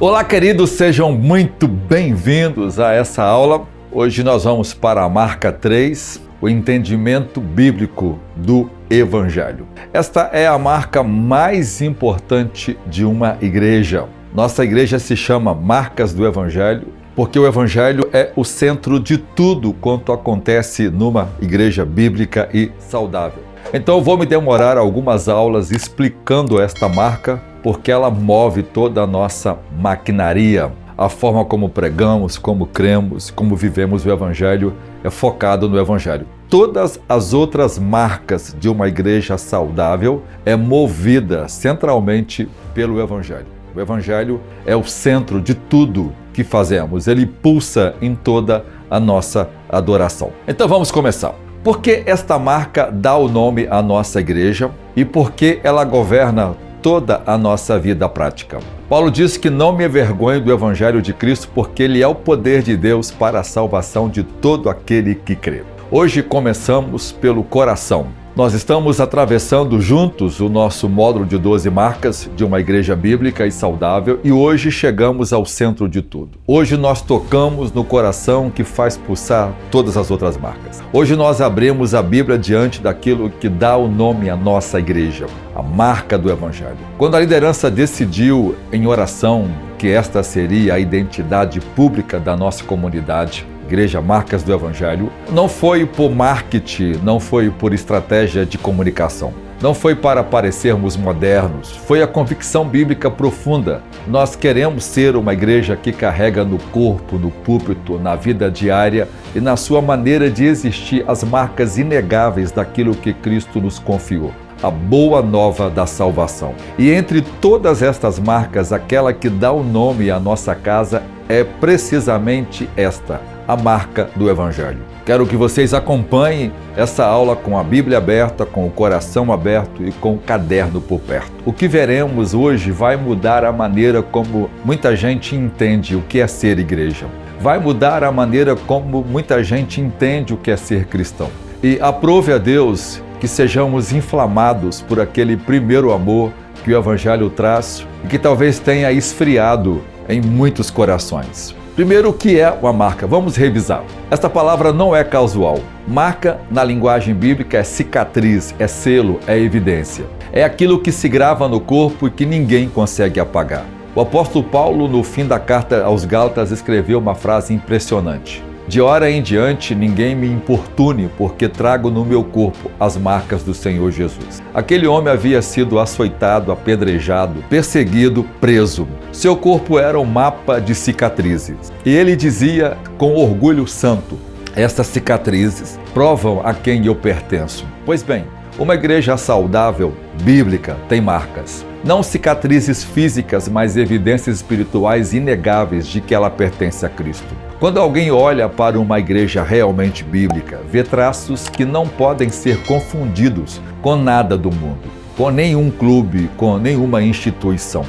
Olá, queridos, sejam muito bem-vindos a essa aula. Hoje nós vamos para a marca 3, o entendimento bíblico do Evangelho. Esta é a marca mais importante de uma igreja. Nossa igreja se chama Marcas do Evangelho, porque o Evangelho é o centro de tudo quanto acontece numa igreja bíblica e saudável. Então eu vou me demorar algumas aulas explicando esta marca, porque ela move toda a nossa maquinaria. A forma como pregamos, como cremos, como vivemos o Evangelho é focado no Evangelho. Todas as outras marcas de uma igreja saudável é movida centralmente pelo Evangelho. O Evangelho é o centro de tudo que fazemos. Ele pulsa em toda a nossa adoração. Então vamos começar. Por que esta marca dá o nome à nossa igreja e por que ela governa toda a nossa vida prática? Paulo diz que não me envergonho do Evangelho de Cristo, porque ele é o poder de Deus para a salvação de todo aquele que crê. Hoje começamos pelo coração. Nós estamos atravessando juntos o nosso módulo de 12 marcas de uma igreja bíblica e saudável e hoje chegamos ao centro de tudo. Hoje nós tocamos no coração que faz pulsar todas as outras marcas. Hoje nós abrimos a Bíblia diante daquilo que dá o nome à nossa igreja, a marca do Evangelho. Quando a liderança decidiu em oração que esta seria a identidade pública da nossa comunidade, Igreja Marcas do Evangelho, não foi por marketing, não foi por estratégia de comunicação, não foi para parecermos modernos, foi a convicção bíblica profunda. Nós queremos ser uma igreja que carrega no corpo, no púlpito, na vida diária e na sua maneira de existir as marcas inegáveis daquilo que Cristo nos confiou. A boa nova da salvação. E entre todas estas marcas, aquela que dá o nome à nossa casa é precisamente esta, a marca do Evangelho. Quero que vocês acompanhem essa aula com a Bíblia aberta, com o coração aberto e com o caderno por perto. O que veremos hoje vai mudar a maneira como muita gente entende o que é ser igreja. Vai mudar a maneira como muita gente entende o que é ser cristão. E aprove a Deus que sejamos inflamados por aquele primeiro amor que o Evangelho traz e que talvez tenha esfriado em muitos corações. Primeiro, o que é uma marca? Vamos revisar. Esta palavra não é casual. Marca, na linguagem bíblica, é cicatriz, é selo, é evidência. É aquilo que se grava no corpo e que ninguém consegue apagar. O apóstolo Paulo, no fim da carta aos Gálatas, escreveu uma frase impressionante. De hora em diante, ninguém me importune, porque trago no meu corpo as marcas do Senhor Jesus. Aquele homem havia sido açoitado, apedrejado, perseguido, preso. Seu corpo era um mapa de cicatrizes. E ele dizia com orgulho santo: estas cicatrizes provam a quem eu pertenço. Pois bem, uma igreja saudável, bíblica, tem marcas. Não cicatrizes físicas, mas evidências espirituais inegáveis de que ela pertence a Cristo. Quando alguém olha para uma igreja realmente bíblica, vê traços que não podem ser confundidos com nada do mundo, com nenhum clube, com nenhuma instituição.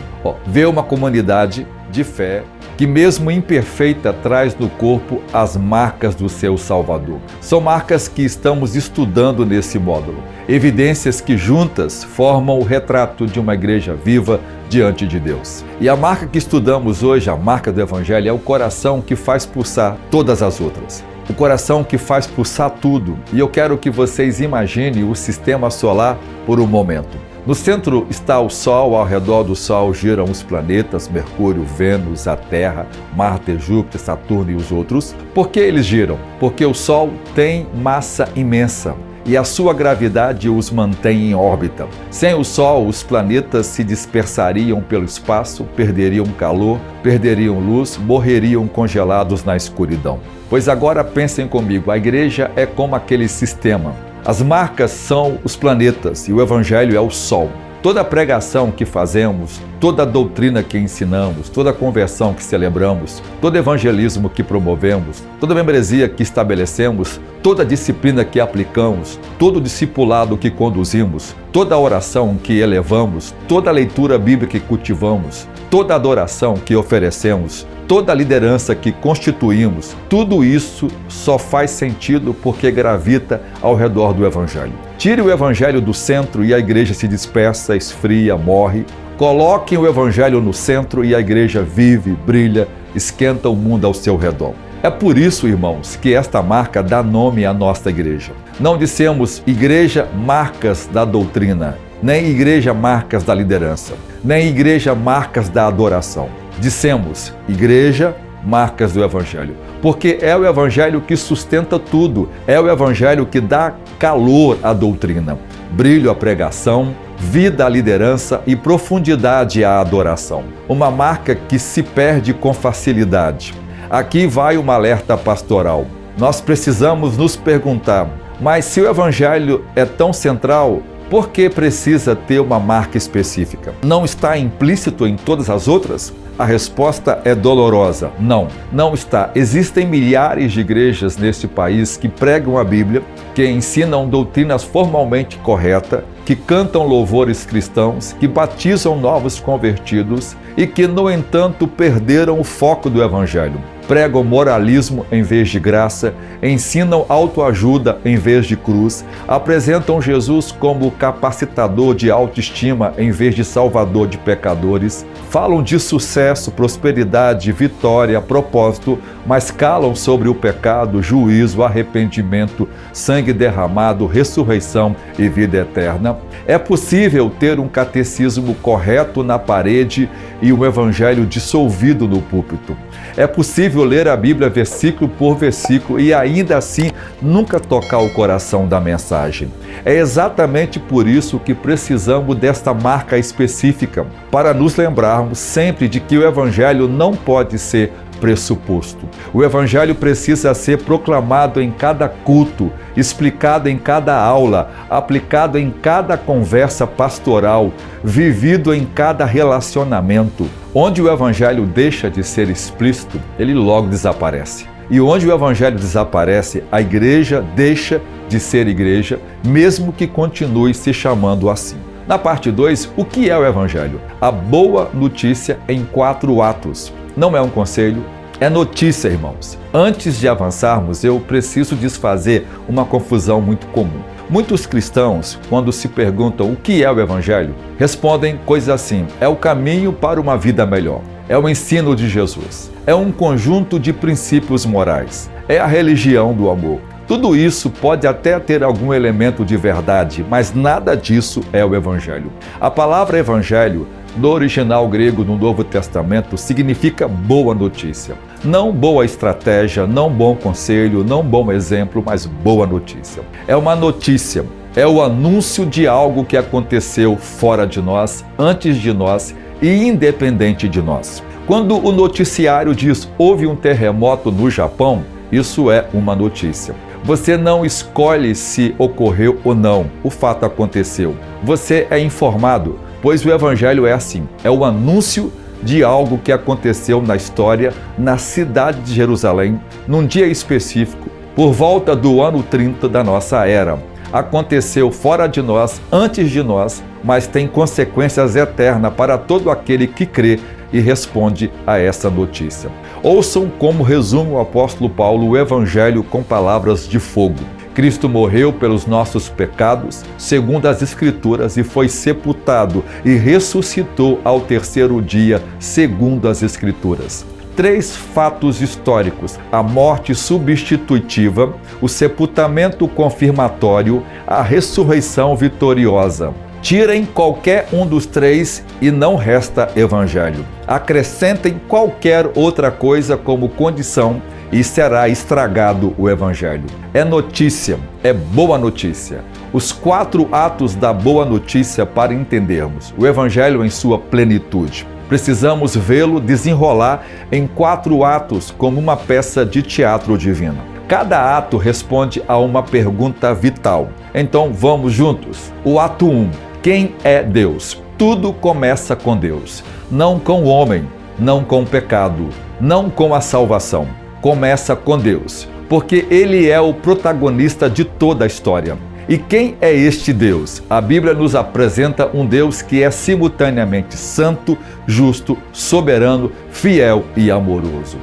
Vê uma comunidade de fé que, mesmo imperfeita, traz no corpo as marcas do seu Salvador. São marcas que estamos estudando nesse módulo. Evidências que juntas formam o retrato de uma igreja viva diante de Deus. E a marca que estudamos hoje, a marca do Evangelho, é o coração que faz pulsar todas as outras. O coração que faz pulsar tudo. E eu quero que vocês imaginem o sistema solar por um momento. No centro está o Sol, ao redor do Sol giram os planetas, Mercúrio, Vênus, a Terra, Marte, Júpiter, Saturno e os outros. Por que eles giram? Porque o Sol tem massa imensa e a sua gravidade os mantém em órbita. Sem o Sol, os planetas se dispersariam pelo espaço, perderiam calor, perderiam luz, morreriam congelados na escuridão. Pois agora pensem comigo, a igreja é como aquele sistema. As marcas são os planetas e o Evangelho é o Sol. Toda pregação que fazemos, toda doutrina que ensinamos, toda conversão que celebramos, todo evangelismo que promovemos, toda membresia que estabelecemos, toda disciplina que aplicamos, todo discipulado que conduzimos, toda oração que elevamos, toda leitura bíblica que cultivamos, toda adoração que oferecemos, toda a liderança que constituímos, tudo isso só faz sentido porque gravita ao redor do Evangelho. Tire o Evangelho do centro e a igreja se dispersa, esfria, morre, Coloquem o Evangelho no centro e a igreja vive, brilha, esquenta o mundo ao seu redor. É por isso, irmãos, que esta marca dá nome à nossa igreja. Não dissemos igreja marcas da doutrina, nem igreja marcas da liderança, nem igreja marcas da adoração. Dissemos igreja marcas do Evangelho, porque é o Evangelho que sustenta tudo, é o Evangelho que dá calor à doutrina, brilho à pregação, vida à liderança e profundidade à adoração. Uma marca que se perde com facilidade. Aqui vai uma alerta pastoral. Nós precisamos nos perguntar, mas se o Evangelho é tão central, por que precisa ter uma marca específica? Não está implícito em todas as outras? A resposta é dolorosa. Não está. Existem milhares de igrejas neste país que pregam a Bíblia, que ensinam doutrinas formalmente corretas, que cantam louvores cristãos, que batizam novos convertidos e que, no entanto, perderam o foco do Evangelho. Pregam moralismo em vez de graça, ensinam autoajuda em vez de cruz, apresentam Jesus como capacitador de autoestima em vez de salvador de pecadores, falam de sucesso, prosperidade, vitória, propósito, mas calam sobre o pecado, juízo, arrependimento, sangue derramado, ressurreição e vida eterna. É possível ter um catecismo correto na parede e um evangelho dissolvido no púlpito. É possível ler a Bíblia versículo por versículo e ainda assim nunca tocar o coração da mensagem. É exatamente por isso que precisamos desta marca específica, para nos lembrarmos sempre de que o evangelho não pode ser pressuposto. O Evangelho precisa ser proclamado em cada culto, explicado em cada aula, aplicado em cada conversa pastoral, vivido em cada relacionamento. Onde o Evangelho deixa de ser explícito, ele logo desaparece. E onde o Evangelho desaparece, a igreja deixa de ser igreja, mesmo que continue se chamando assim. Na parte 2, o que é o Evangelho? A boa notícia em 4 atos. Não é um conselho, é notícia, irmãos. Antes de avançarmos, eu preciso desfazer uma confusão muito comum. Muitos cristãos, quando se perguntam o que é o Evangelho, respondem coisas assim: é o caminho para uma vida melhor, é o ensino de Jesus, é um conjunto de princípios morais, é a religião do amor. Tudo isso pode até ter algum elemento de verdade, mas nada disso é o Evangelho. A palavra Evangelho, no original grego do Novo Testamento, significa boa notícia. Não boa estratégia, não bom conselho, não bom exemplo, mas boa notícia. É uma notícia, é o anúncio de algo que aconteceu fora de nós, antes de nós e independente de nós. Quando o noticiário diz houve um terremoto no Japão, isso é uma notícia. Você não escolhe se ocorreu ou não, o fato aconteceu. Você é informado, pois o Evangelho é assim, é o anúncio de algo que aconteceu na história, na cidade de Jerusalém, num dia específico, por volta do ano 30 da nossa era. Aconteceu fora de nós, antes de nós, mas tem consequências eternas para todo aquele que crê e responde a essa notícia. Ouçam como resume o apóstolo Paulo o Evangelho com palavras de fogo. Cristo morreu pelos nossos pecados, segundo as Escrituras, e foi sepultado e ressuscitou ao 3º dia, segundo as Escrituras. 3 fatos históricos: a morte substitutiva, o sepultamento confirmatório, a ressurreição vitoriosa. Tirem qualquer um dos 3 e não resta evangelho. Acrescentem qualquer outra coisa como condição e será estragado o evangelho. É notícia, é boa notícia. Os 4 atos da boa notícia para entendermos o evangelho em sua plenitude. Precisamos vê-lo desenrolar em 4 atos como uma peça de teatro divino. Cada ato responde a uma pergunta vital. Então vamos juntos. O ato 1. Quem é Deus? Tudo começa com Deus. Não com o homem, não com o pecado, não com a salvação. Começa com Deus, porque Ele é o protagonista de toda a história. E quem é este Deus? A Bíblia nos apresenta um Deus que é simultaneamente santo, justo, soberano, fiel e amoroso.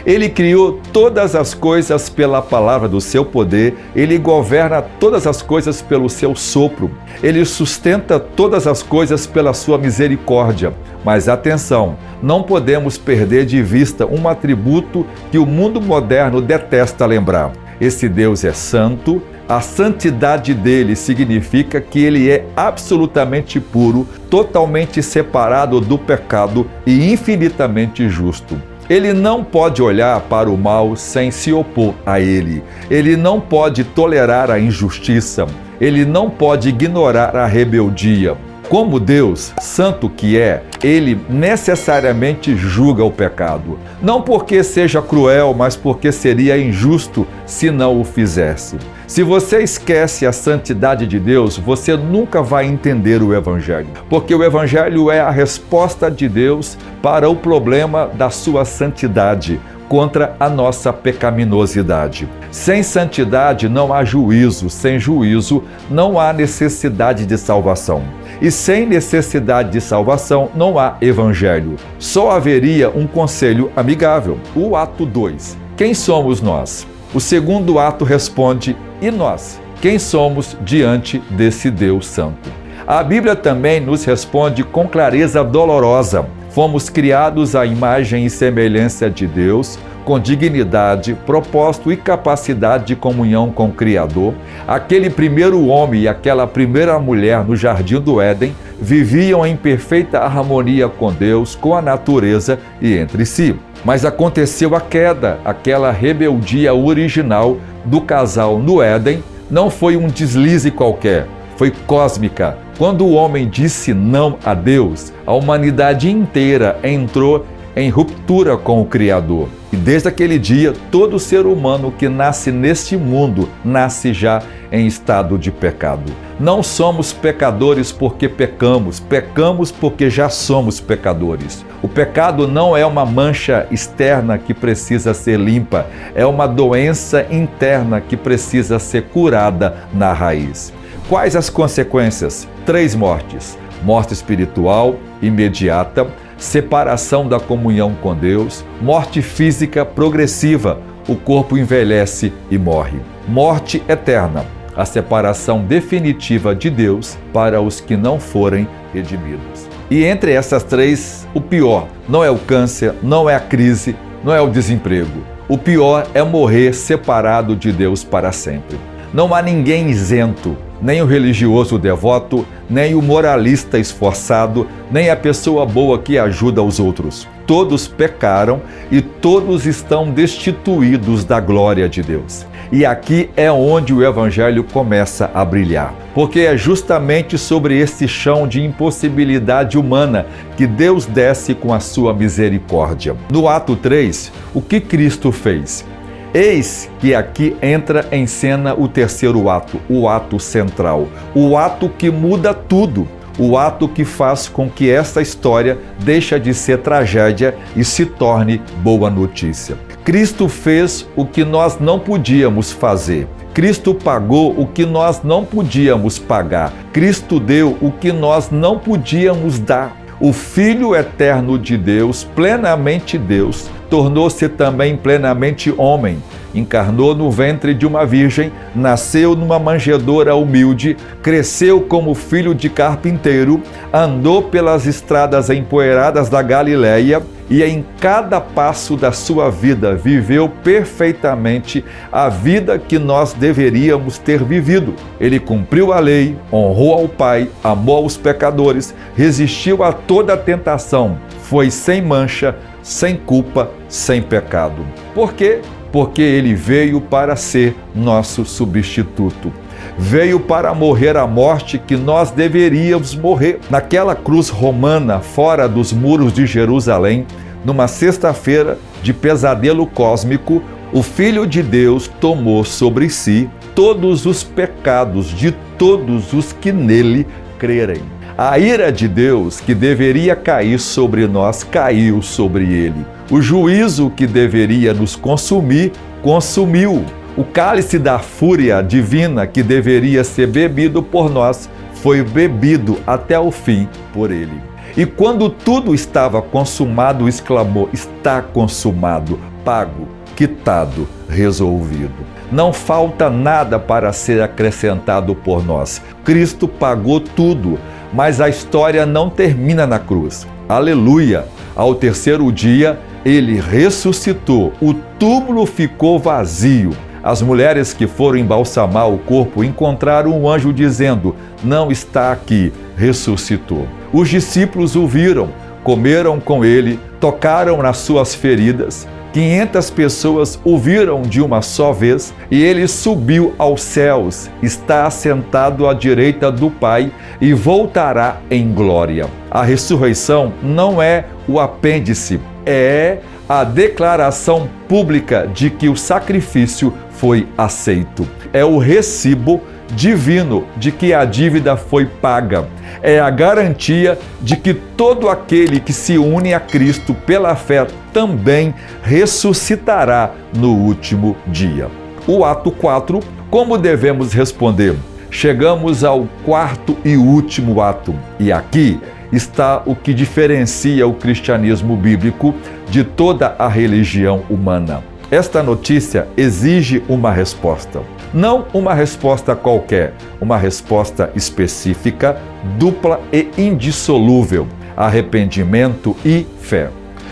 Ele criou todas as coisas pela palavra do seu poder, ele governa todas as coisas pelo seu sopro, ele sustenta todas as coisas pela sua misericórdia. Mas atenção, não podemos perder de vista um atributo que o mundo moderno detesta lembrar. Esse Deus é santo, a santidade dele significa que ele é absolutamente puro, totalmente separado do pecado e infinitamente justo. Ele não pode olhar para o mal sem se opor a ele. Ele não pode tolerar a injustiça. Ele não pode ignorar a rebeldia. Como Deus, santo que é, ele necessariamente julga o pecado. Não porque seja cruel, mas porque seria injusto se não o fizesse. Se você esquece a santidade de Deus, você nunca vai entender o Evangelho. Porque o Evangelho é a resposta de Deus para o problema da sua santidade contra a nossa pecaminosidade. Sem santidade não há juízo, sem juízo não há necessidade de salvação. E sem necessidade de salvação não há evangelho. Só haveria um conselho amigável. O ato 2. Quem somos nós? O segundo ato responde: e nós? Quem somos diante desse Deus santo? A Bíblia também nos responde com clareza dolorosa. Fomos criados à imagem e semelhança de Deus, com dignidade, propósito e capacidade de comunhão com o Criador. Aquele primeiro homem e aquela primeira mulher no Jardim do Éden viviam em perfeita harmonia com Deus, com a natureza e entre si. Mas aconteceu a queda, aquela rebeldia original do casal no Éden não foi um deslize qualquer, foi cósmica. Quando o homem disse não a Deus, a humanidade inteira entrou em ruptura com o Criador. E desde aquele dia, todo ser humano que nasce neste mundo nasce já em estado de pecado. Não somos pecadores porque pecamos, pecamos porque já somos pecadores. O pecado não é uma mancha externa que precisa ser limpa, é uma doença interna que precisa ser curada na raiz. Quais as consequências? 3 mortes. Morte espiritual imediata, separação da comunhão com Deus, morte física progressiva, o corpo envelhece e morre. Morte eterna, a separação definitiva de Deus para os que não forem redimidos. E entre essas 3, o pior não é o câncer, não é a crise, não é o desemprego. O pior é morrer separado de Deus para sempre. Não há ninguém isento, nem o religioso devoto, nem o moralista esforçado, nem a pessoa boa que ajuda os outros. Todos pecaram e todos estão destituídos da glória de Deus. E aqui é onde o Evangelho começa a brilhar, porque é justamente sobre esse chão de impossibilidade humana que Deus desce com a sua misericórdia. No ato 3, o que Cristo fez? Eis que aqui entra em cena o terceiro ato, o ato central, o ato que muda tudo, o ato que faz com que esta história deixe de ser tragédia e se torne boa notícia. Cristo fez o que nós não podíamos fazer. Cristo pagou o que nós não podíamos pagar. Cristo deu o que nós não podíamos dar. O Filho eterno de Deus, plenamente Deus, tornou-se também plenamente homem, encarnou no ventre de uma virgem, nasceu numa manjedoura humilde, cresceu como filho de carpinteiro, andou pelas estradas empoeiradas da Galileia e em cada passo da sua vida viveu perfeitamente a vida que nós deveríamos ter vivido. Ele cumpriu a lei, honrou ao Pai, amou os pecadores, resistiu a toda a tentação, foi sem mancha, sem culpa, sem pecado. Por quê? Porque ele veio para ser nosso substituto. Veio para morrer a morte que nós deveríamos morrer. Naquela cruz romana, fora dos muros de Jerusalém, numa sexta-feira de pesadelo cósmico, o Filho de Deus tomou sobre si todos os pecados de todos os que nele crerem. A ira de Deus que deveria cair sobre nós, caiu sobre ele. O juízo que deveria nos consumir, consumiu. O cálice da fúria divina que deveria ser bebido por nós, foi bebido até o fim por ele. E quando tudo estava consumado, exclamou: está consumado. pago, quitado, resolvido. Não falta nada para ser acrescentado por nós. Cristo pagou tudo, mas a história não termina na cruz. Aleluia! Ao terceiro dia, ele ressuscitou. O túmulo ficou vazio. As mulheres que foram embalsamar o corpo encontraram um anjo dizendo: não está aqui, ressuscitou. Os discípulos o viram, comeram com ele, tocaram nas suas feridas. 500 pessoas o viram de uma só vez e ele subiu aos céus, está assentado à direita do Pai e voltará em glória. A ressurreição não é o apêndice, é a declaração pública de que o sacrifício foi aceito. É o recibo divino de que a dívida foi paga. É a garantia de que todo aquele que se une a Cristo pela fé também ressuscitará no último dia. O ato 4, como devemos responder? Chegamos ao quarto e último ato, e aqui está o que diferencia o cristianismo bíblico de toda a religião humana. Esta notícia exige uma resposta. Não uma resposta qualquer, uma resposta específica, dupla e indissolúvel: arrependimento e fé.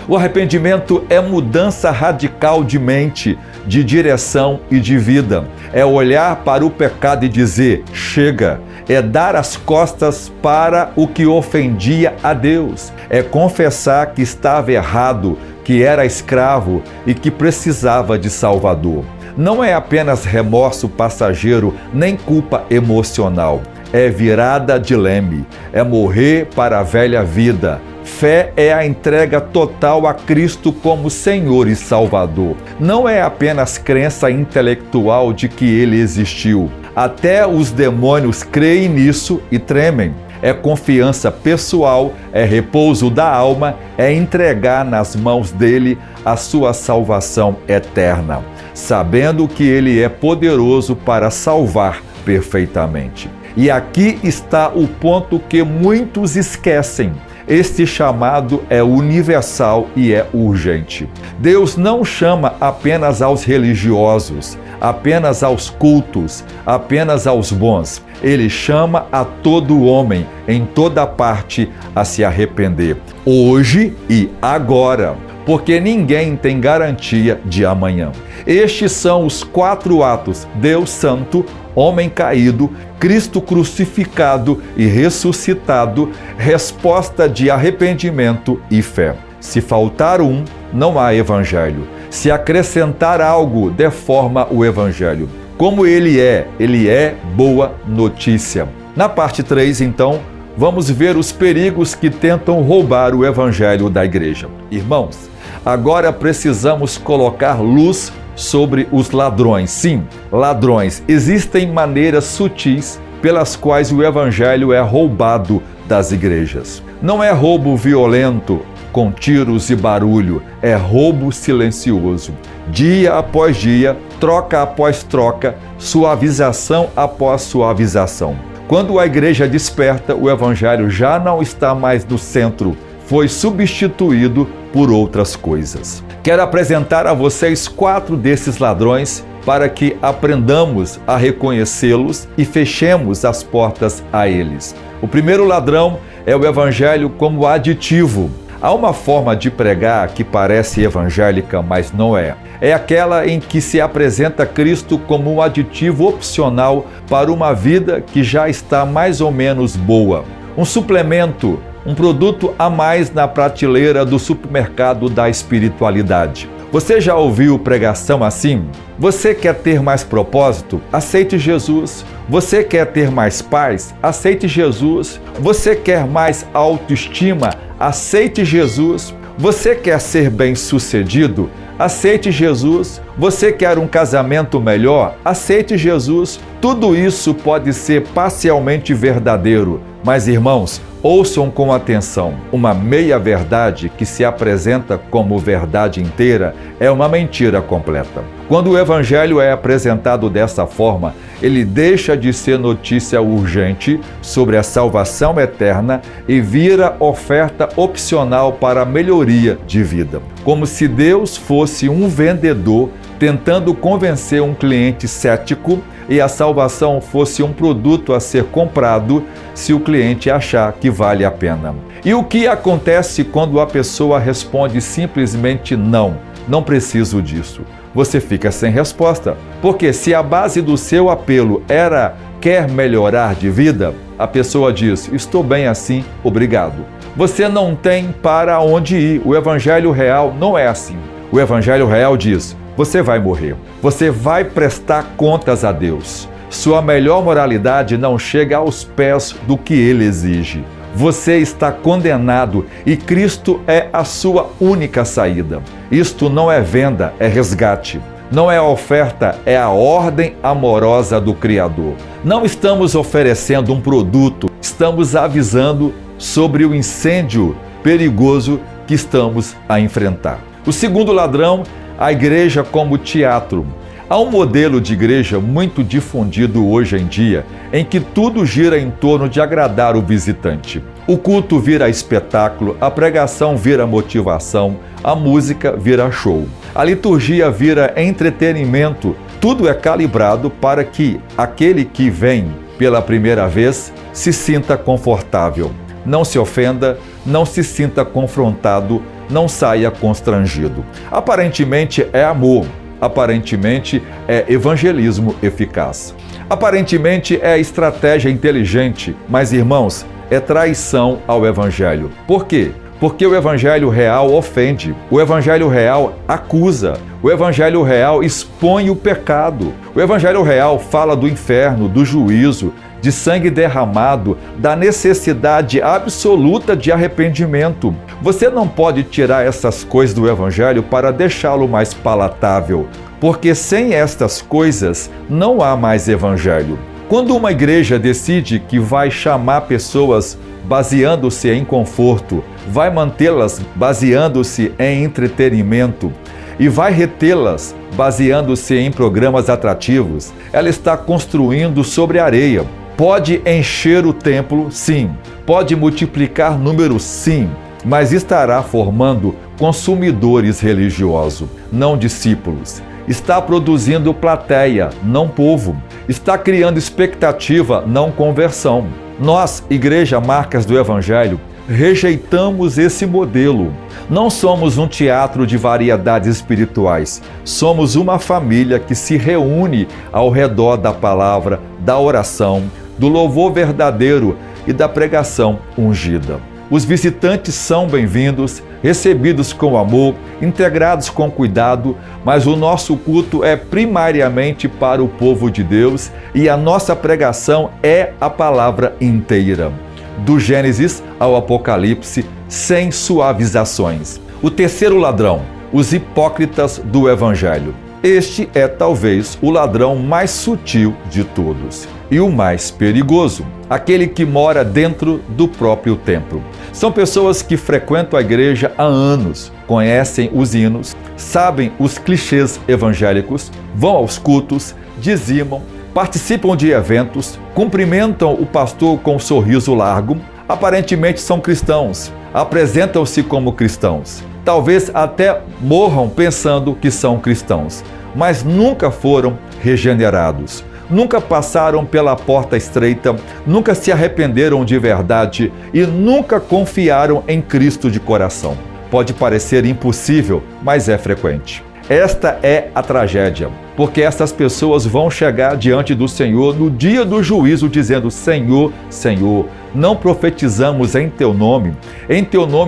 O arrependimento é mudança radical de mente, de direção e de vida. É olhar para o pecado e dizer: chega. É dar as costas para o que ofendia a Deus. É confessar que estava errado, que era escravo e que precisava de Salvador. Não é apenas remorso passageiro, nem culpa emocional. É virada de leme, é morrer para a velha vida. Fé é a entrega total a Cristo como Senhor e Salvador. Não é apenas crença intelectual de que Ele existiu. Até os demônios creem nisso e tremem. É confiança pessoal, é repouso da alma, é entregar nas mãos dele a sua salvação eterna, sabendo que ele é poderoso para salvar perfeitamente. E aqui está o ponto que muitos esquecem. Este chamado é universal e é urgente. Deus não chama apenas aos religiosos, apenas aos cultos, apenas aos bons. Ele chama a todo homem, em toda parte, a se arrepender, hoje e agora, porque ninguém tem garantia de amanhã. Estes são os 4 atos: Deus Santo, homem caído, Cristo crucificado e ressuscitado, resposta de arrependimento e fé. Se faltar um, não há evangelho. Se acrescentar algo, deforma o evangelho. Como ele é boa notícia. Na parte 3, então, vamos ver os perigos que tentam roubar o evangelho da igreja. Irmãos, agora precisamos colocar luz sobre os ladrões. Sim, ladrões. Existem maneiras sutis pelas quais o evangelho é roubado das igrejas. Não é roubo violento, com tiros e barulho, é roubo silencioso. Dia após dia, troca após troca, suavização após suavização. Quando a igreja desperta, o evangelho já não está mais no centro, foi substituído por outras coisas. Quero apresentar a vocês 4 desses ladrões para que aprendamos a reconhecê-los e fechemos as portas a eles. O primeiro ladrão é o evangelho como aditivo. Há uma forma de pregar que parece evangélica, mas não é. É aquela em que se apresenta Cristo como um aditivo opcional para uma vida que já está mais ou menos boa. Um suplemento, um produto a mais na prateleira do supermercado da espiritualidade. Você já ouviu pregação assim? Você quer ter mais propósito? Aceite Jesus. Você quer ter mais paz? Aceite Jesus. Você quer mais autoestima? Aceite Jesus. Você quer ser bem-sucedido? Aceite Jesus. Você quer um casamento melhor? Aceite Jesus. Tudo isso pode ser parcialmente verdadeiro, mas irmãos, ouçam com atenção. Uma meia-verdade que se apresenta como verdade inteira é uma mentira completa. Quando o Evangelho é apresentado dessa forma, ele deixa de ser notícia urgente sobre a salvação eterna e vira oferta opcional para a melhoria de vida. Como se Deus fosse um vendedor tentando convencer um cliente cético e a salvação fosse um produto a ser comprado se o cliente achar que vale a pena. E o que acontece quando a pessoa responde simplesmente não? Não preciso disso. Você fica sem resposta, porque se a base do seu apelo era quer melhorar de vida, a pessoa diz, estou bem assim, obrigado. Você não tem para onde ir. O Evangelho real não é assim. O Evangelho real diz, você vai morrer, você vai prestar contas a Deus. Sua melhor moralidade não chega aos pés do que Ele exige. Você está condenado e Cristo é a sua única saída. Isto não é venda, é resgate. Não é oferta, é a ordem amorosa do Criador. Não estamos oferecendo um produto, estamos avisando sobre o incêndio perigoso que estamos a enfrentar. O segundo ladrão, a igreja como teatro. Há um modelo de igreja muito difundido hoje em dia, em que tudo gira em torno de agradar o visitante. O culto vira espetáculo, a pregação vira motivação, a música vira show. A liturgia vira entretenimento. Tudo é calibrado para que aquele que vem pela primeira vez se sinta confortável. Não se ofenda, não se sinta confrontado, não saia constrangido. Aparentemente é amor, aparentemente é evangelismo eficaz. Aparentemente é estratégia inteligente, mas irmãos, é traição ao Evangelho. Por quê? Porque o Evangelho real ofende, o Evangelho real acusa, o Evangelho real expõe o pecado. O Evangelho real fala do inferno, do juízo, de sangue derramado, da necessidade absoluta de arrependimento. Você não pode tirar essas coisas do Evangelho para deixá-lo mais palatável, porque sem estas coisas não há mais Evangelho. Quando uma igreja decide que vai chamar pessoas baseando-se em conforto, vai mantê-las baseando-se em entretenimento e vai retê-las baseando-se em programas atrativos, ela está construindo sobre areia. Pode encher o templo, sim. Pode multiplicar números, sim. Mas estará formando consumidores religiosos, não discípulos. Está produzindo plateia, não povo. Está criando expectativa, não conversão. Nós, Igreja Marcas do Evangelho, rejeitamos esse modelo. Não somos um teatro de variedades espirituais. Somos uma família que se reúne ao redor da palavra, da oração, do louvor verdadeiro e da pregação ungida. Os visitantes são bem-vindos, recebidos com amor, integrados com cuidado, mas o nosso culto é primariamente para o povo de Deus e a nossa pregação é a palavra inteira, do Gênesis ao Apocalipse, sem suavizações. O terceiro ladrão, os hipócritas do Evangelho. Este é talvez o ladrão mais sutil de todos e o mais perigoso, aquele que mora dentro do próprio templo. São pessoas que frequentam a igreja há anos, conhecem os hinos, sabem os clichês evangélicos, vão aos cultos, dizimam, participam de eventos, cumprimentam o pastor com um sorriso largo, aparentemente são cristãos, apresentam-se como cristãos. Talvez até morram pensando que são cristãos, mas nunca foram regenerados. Nunca passaram pela porta estreita, nunca se arrependeram de verdade e nunca confiaram em Cristo de coração. Pode parecer impossível, mas é frequente. Esta é a tragédia, porque essas pessoas vão chegar diante do Senhor no dia do juízo dizendo: Senhor, Senhor, não profetizamos em Teu nome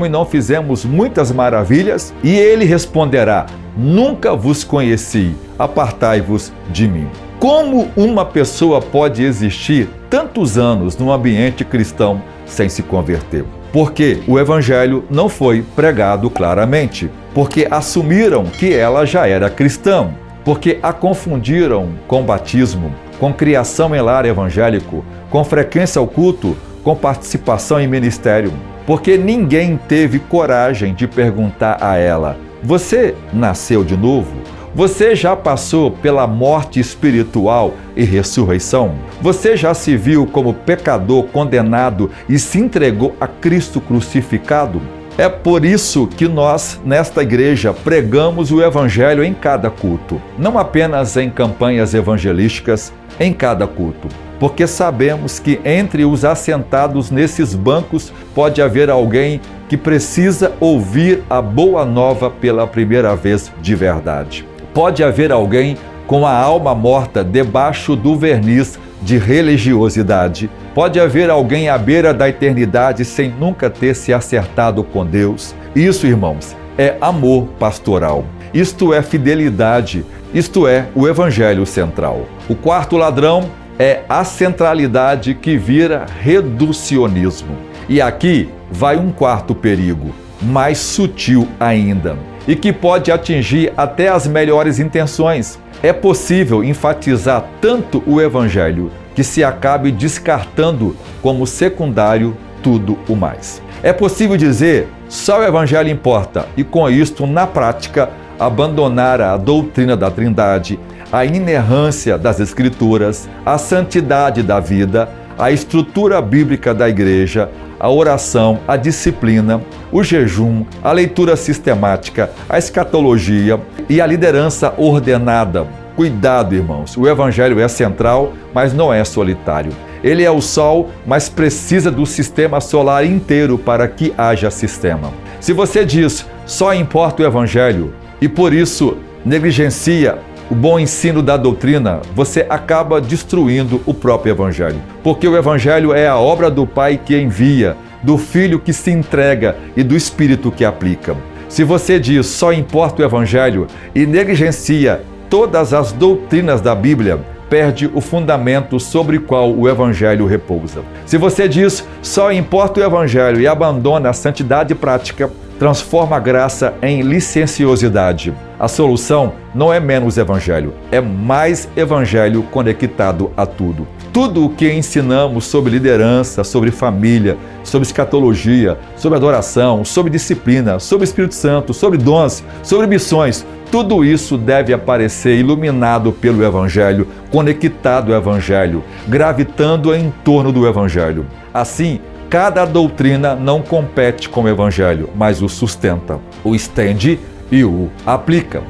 não fizemos muitas maravilhas? E Ele responderá: nunca vos conheci, apartai-vos de mim. Como uma pessoa pode existir tantos anos num ambiente cristão sem se converter? Porque o Evangelho não foi pregado claramente, porque assumiram que ela já era cristã. porque a confundiram com batismo, com criação em lar evangélico, com frequência ao culto, com participação em ministério, porque ninguém teve coragem de perguntar a ela: você nasceu de novo? Você já passou pela morte espiritual e ressurreição? Você já se viu como pecador condenado e se entregou a Cristo crucificado? É por isso que nós, nesta igreja, pregamos o Evangelho em cada culto, não apenas em campanhas evangelísticas, em cada culto, porque sabemos que entre os assentados nesses bancos pode haver alguém que precisa ouvir a boa nova pela primeira vez de verdade. Pode haver alguém com a alma morta debaixo do verniz de religiosidade. Pode haver alguém à beira da eternidade sem nunca ter se acertado com Deus. Isso, irmãos, é amor pastoral. Isto é fidelidade. Isto é o Evangelho central. O quarto ladrão é a centralidade que vira reducionismo. E aqui vai um quarto perigo, mais sutil ainda, e que pode atingir até as melhores intenções. É possível enfatizar tanto o Evangelho que se acabe descartando como secundário tudo o mais. É possível dizer só o Evangelho importa e, com isto, na prática, abandonar a doutrina da Trindade, a inerrância das Escrituras, a santidade da vida, a estrutura bíblica da igreja, a oração, a disciplina, o jejum, a leitura sistemática, a escatologia e a liderança ordenada. Cuidado, irmãos, o Evangelho é central, mas não é solitário. Ele é o Sol, mas precisa do sistema solar inteiro para que haja sistema. Se você diz, só importa o Evangelho, e por isso negligencia o bom ensino da doutrina, você acaba destruindo o próprio Evangelho. Porque o Evangelho é a obra do Pai que envia, do Filho que se entrega e do Espírito que aplica. Se você diz só importa o Evangelho e negligencia todas as doutrinas da Bíblia, perde o fundamento sobre o qual o Evangelho repousa. Se você diz só importa o Evangelho e abandona a santidade prática, transforma a graça em licenciosidade. A solução não é menos Evangelho, é mais Evangelho conectado a tudo. Tudo o que ensinamos sobre liderança, sobre família, sobre escatologia, sobre adoração, sobre disciplina, sobre Espírito Santo, sobre dons, sobre missões, tudo isso deve aparecer iluminado pelo Evangelho, conectado ao Evangelho, gravitando em torno do Evangelho. Assim, cada doutrina não compete com o Evangelho, mas o sustenta, o estende e o aplica.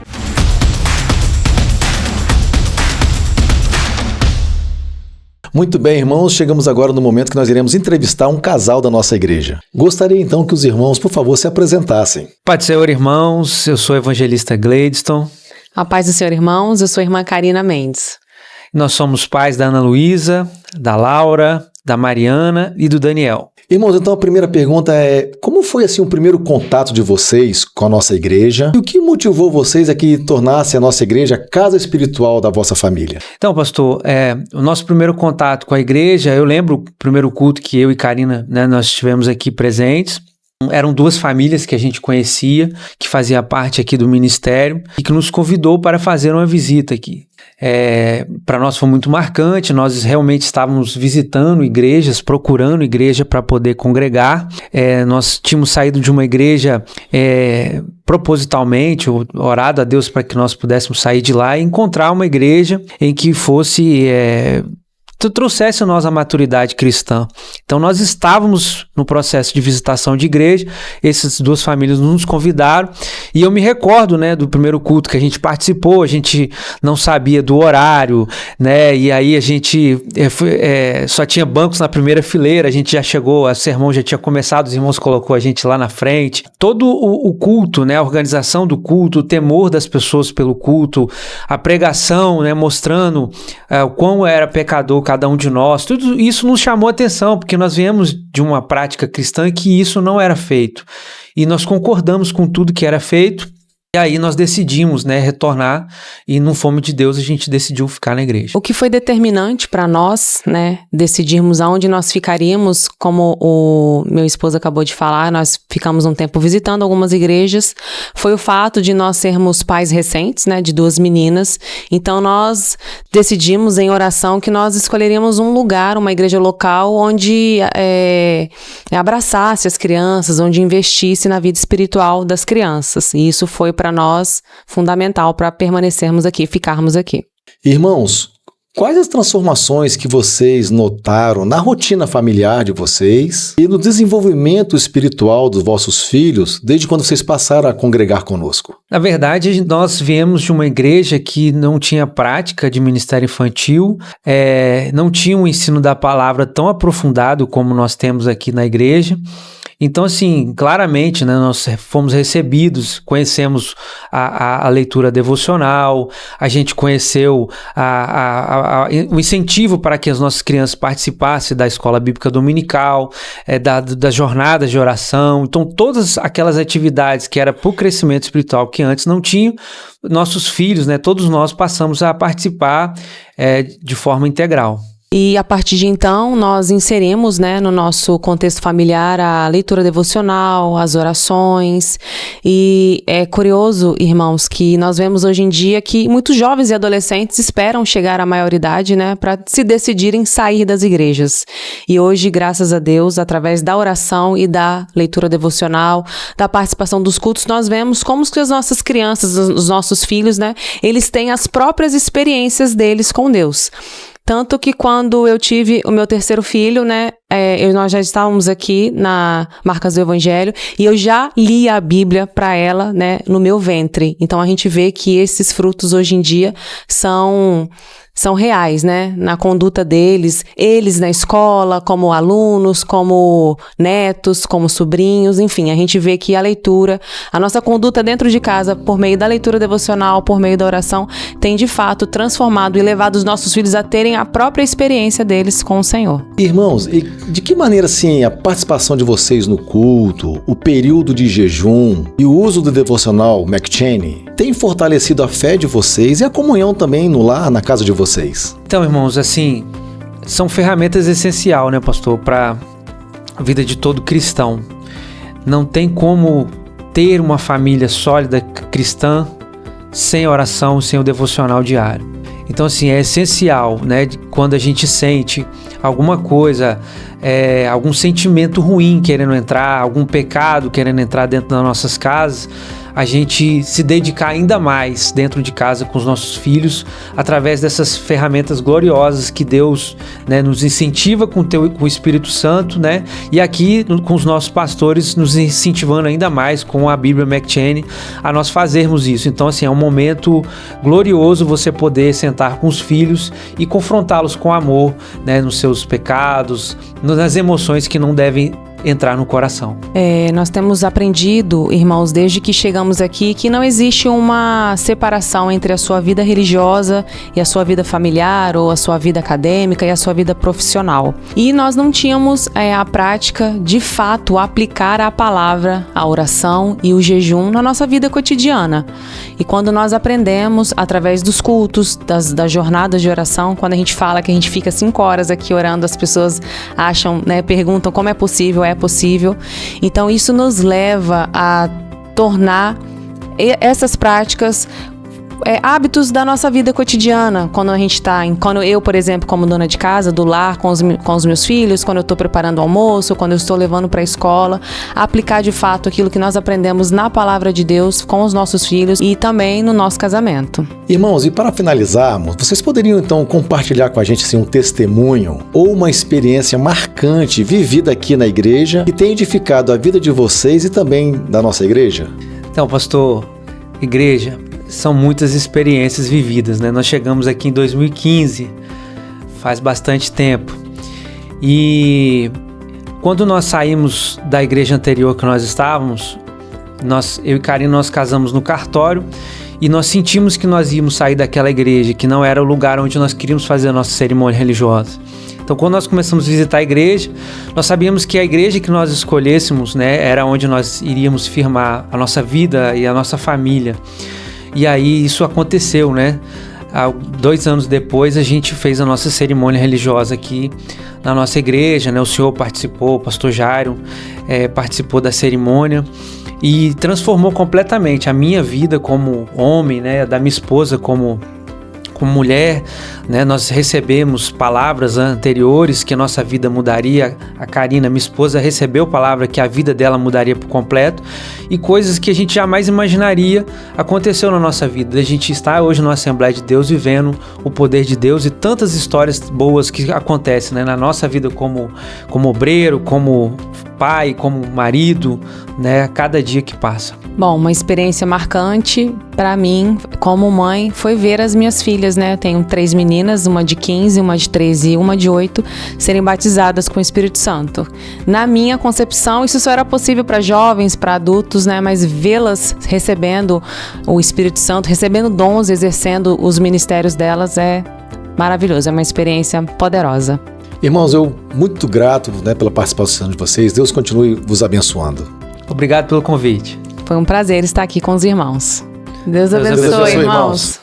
Muito bem, irmãos, chegamos agora no momento que nós iremos entrevistar um casal da nossa igreja. Gostaria então que os irmãos, por favor, se apresentassem. Pai do Senhor, irmãos, eu sou o evangelista Gladstone. A paz do Senhor, irmãos, eu sou a irmã Karina Mendes. Nós somos pais da Ana Luísa, da Laura, da Mariana e do Daniel. Irmãos, então a primeira pergunta é: como foi assim o primeiro contato de vocês com a nossa igreja? E o que motivou vocês a que tornasse a nossa igreja a casa espiritual da vossa família? Então, pastor, o nosso primeiro contato com a igreja, eu lembro o primeiro culto que eu e Karina, nós estivemos aqui presentes. Eram duas famílias que a gente conhecia, que fazia parte aqui do ministério e que nos convidou para fazer uma visita aqui. Para nós foi muito marcante, nós realmente estávamos visitando igrejas, procurando igreja para poder congregar. Nós tínhamos saído de uma igreja propositalmente, orado a Deus para que nós pudéssemos sair de lá e encontrar uma igreja em que fosse... trouxesse a nós a maturidade cristã. Então nós estávamos no processo de visitação de igreja, essas duas famílias nos convidaram e eu me recordo, do primeiro culto que a gente participou, a gente não sabia do horário, e aí a gente só tinha bancos na primeira fileira, a gente já chegou, o sermão já tinha começado, os irmãos colocou a gente lá na frente. Todo o culto, a organização do culto, o temor das pessoas pelo culto, a pregação, mostrando o quão era pecador cada um de nós, tudo isso nos chamou a atenção, porque nós viemos de uma prática cristã que isso não era feito. E nós concordamos com tudo que era feito E aí nós decidimos, né, retornar, e no Fome de Deus a gente decidiu ficar na igreja. O que foi determinante para nós, né, decidirmos aonde nós ficaríamos, como o meu esposo acabou de falar, nós ficamos um tempo visitando algumas igrejas, foi o fato de nós sermos pais recentes, né, de 2 meninas. Então nós decidimos em oração que nós escolheríamos um lugar, uma igreja local, onde abraçasse as crianças, onde investisse na vida espiritual das crianças. E isso foi para nós fundamental para permanecermos aqui, ficarmos aqui. Irmãos, quais as transformações que vocês notaram na rotina familiar de vocês e no desenvolvimento espiritual dos vossos filhos desde quando vocês passaram a congregar conosco? Na verdade, nós viemos de uma igreja que não tinha prática de ministério infantil, não tinha um ensino da palavra tão aprofundado como nós temos aqui na igreja. Então, assim, claramente, né, nós fomos recebidos, conhecemos a leitura devocional, a gente conheceu o incentivo para que as nossas crianças participassem da escola bíblica dominical, das jornadas de oração. Então, todas aquelas atividades que era para o crescimento espiritual que antes não tinham, nossos filhos, né, todos nós passamos a participar de forma integral. E a partir de então, nós inserimos, né, no nosso contexto familiar a leitura devocional, as orações. E é curioso, irmãos, que nós vemos hoje em dia que muitos jovens e adolescentes esperam chegar à maioridade, né, para se decidirem sair das igrejas. E hoje, graças a Deus, através da oração e da leitura devocional, da participação dos cultos, nós vemos como que as nossas crianças, os nossos filhos, né, eles têm as próprias experiências deles com Deus. Tanto que quando eu tive o meu terceiro filho, né, nós já estávamos aqui na Marcas do Evangelho e eu já li a Bíblia para ela, né, no meu ventre. Então a gente vê que esses frutos hoje em dia são reais, né, na conduta deles, eles na escola, como alunos, como netos, como sobrinhos, enfim, a gente vê que a leitura, a nossa conduta dentro de casa, por meio da leitura devocional, por meio da oração, tem de fato transformado e levado os nossos filhos a terem a própria experiência deles com o Senhor. Irmãos, e de que maneira, assim, a participação de vocês no culto, o período de jejum e o uso do devocional McCheyne tem fortalecido a fé de vocês e a comunhão também no lar, na casa de vocês? Então, irmãos, assim, são ferramentas essenciais, né, pastor, para a vida de todo cristão. Não tem como ter uma família sólida cristã sem oração, sem o devocional diário. Então, assim, é essencial, né, quando a gente sente alguma coisa, algum sentimento ruim querendo entrar, algum pecado querendo entrar dentro das nossas casas, a gente se dedicar ainda mais dentro de casa com os nossos filhos, através dessas ferramentas gloriosas que Deus, né, nos incentiva com o Espírito Santo, né, e aqui com os nossos pastores nos incentivando ainda mais com a Bíblia McCheyne a nós fazermos isso. Então, assim, é um momento glorioso você poder sentar com os filhos e confrontá-los com amor, né, nos seus pecados, nas emoções que não devem entrar no coração. Nós temos aprendido, irmãos, desde que chegamos aqui, que não existe uma separação entre a sua vida religiosa e a sua vida familiar, ou a sua vida acadêmica e a sua vida profissional. E nós não tínhamos a prática, de fato, aplicar a palavra, a oração e o jejum na nossa vida cotidiana. E quando nós aprendemos, através dos cultos, das jornadas de oração, quando a gente fala que a gente fica 5 horas aqui orando, as pessoas acham, né, perguntam como é possível, é possível. Então isso nos leva a tornar essas práticas hábitos da nossa vida cotidiana, quando eu, por exemplo, como dona de casa, do lar, com os meus filhos, quando eu estou preparando o almoço, quando eu estou levando para a escola, aplicar de fato aquilo que nós aprendemos na palavra de Deus com os nossos filhos e também no nosso casamento. Irmãos, e para finalizarmos, vocês poderiam então compartilhar com a gente assim, um testemunho ou uma experiência marcante vivida aqui na igreja que tem edificado a vida de vocês e também da nossa igreja? Então, pastor, igreja, são muitas experiências vividas, né? Nós chegamos aqui em 2015, faz bastante tempo. E quando nós saímos da igreja anterior que nós estávamos, eu e Karina, nós casamos no cartório e nós sentimos que nós íamos sair daquela igreja, que não era o lugar onde nós queríamos fazer a nossa cerimônia religiosa. Então, quando nós começamos a visitar a igreja, nós sabíamos que a igreja que nós escolhêssemos, né, era onde nós iríamos firmar a nossa vida e a nossa família. E aí isso aconteceu, né? 2 anos depois, a gente fez a nossa cerimônia religiosa aqui na nossa igreja, né? O senhor participou, o pastor Jairo participou da cerimônia e transformou completamente a minha vida como homem, né? Da minha esposa como mulher, né? Nós recebemos palavras anteriores que a nossa vida mudaria. A Karina, minha esposa, recebeu palavra que a vida dela mudaria por completo, e coisas que a gente jamais imaginaria aconteceu na nossa vida. A gente está hoje na Assembleia de Deus vivendo o poder de Deus e tantas histórias boas que acontecem, né? Na nossa vida como obreiro, como pai, como marido, né? Cada dia que passa. Bom, uma experiência marcante para mim, como mãe, foi ver as minhas filhas, né? Eu tenho 3 meninas, uma de 15, uma de 13 e uma de 8, serem batizadas com o Espírito Santo. Na minha concepção, isso só era possível para jovens, para adultos, né? Mas vê-las recebendo o Espírito Santo, recebendo dons, exercendo os ministérios delas é maravilhoso, é uma experiência poderosa. Irmãos, eu muito grato, né, pela participação de vocês. Deus continue vos abençoando. Obrigado pelo convite. Foi um prazer estar aqui com os irmãos. Deus abençoe, irmãos.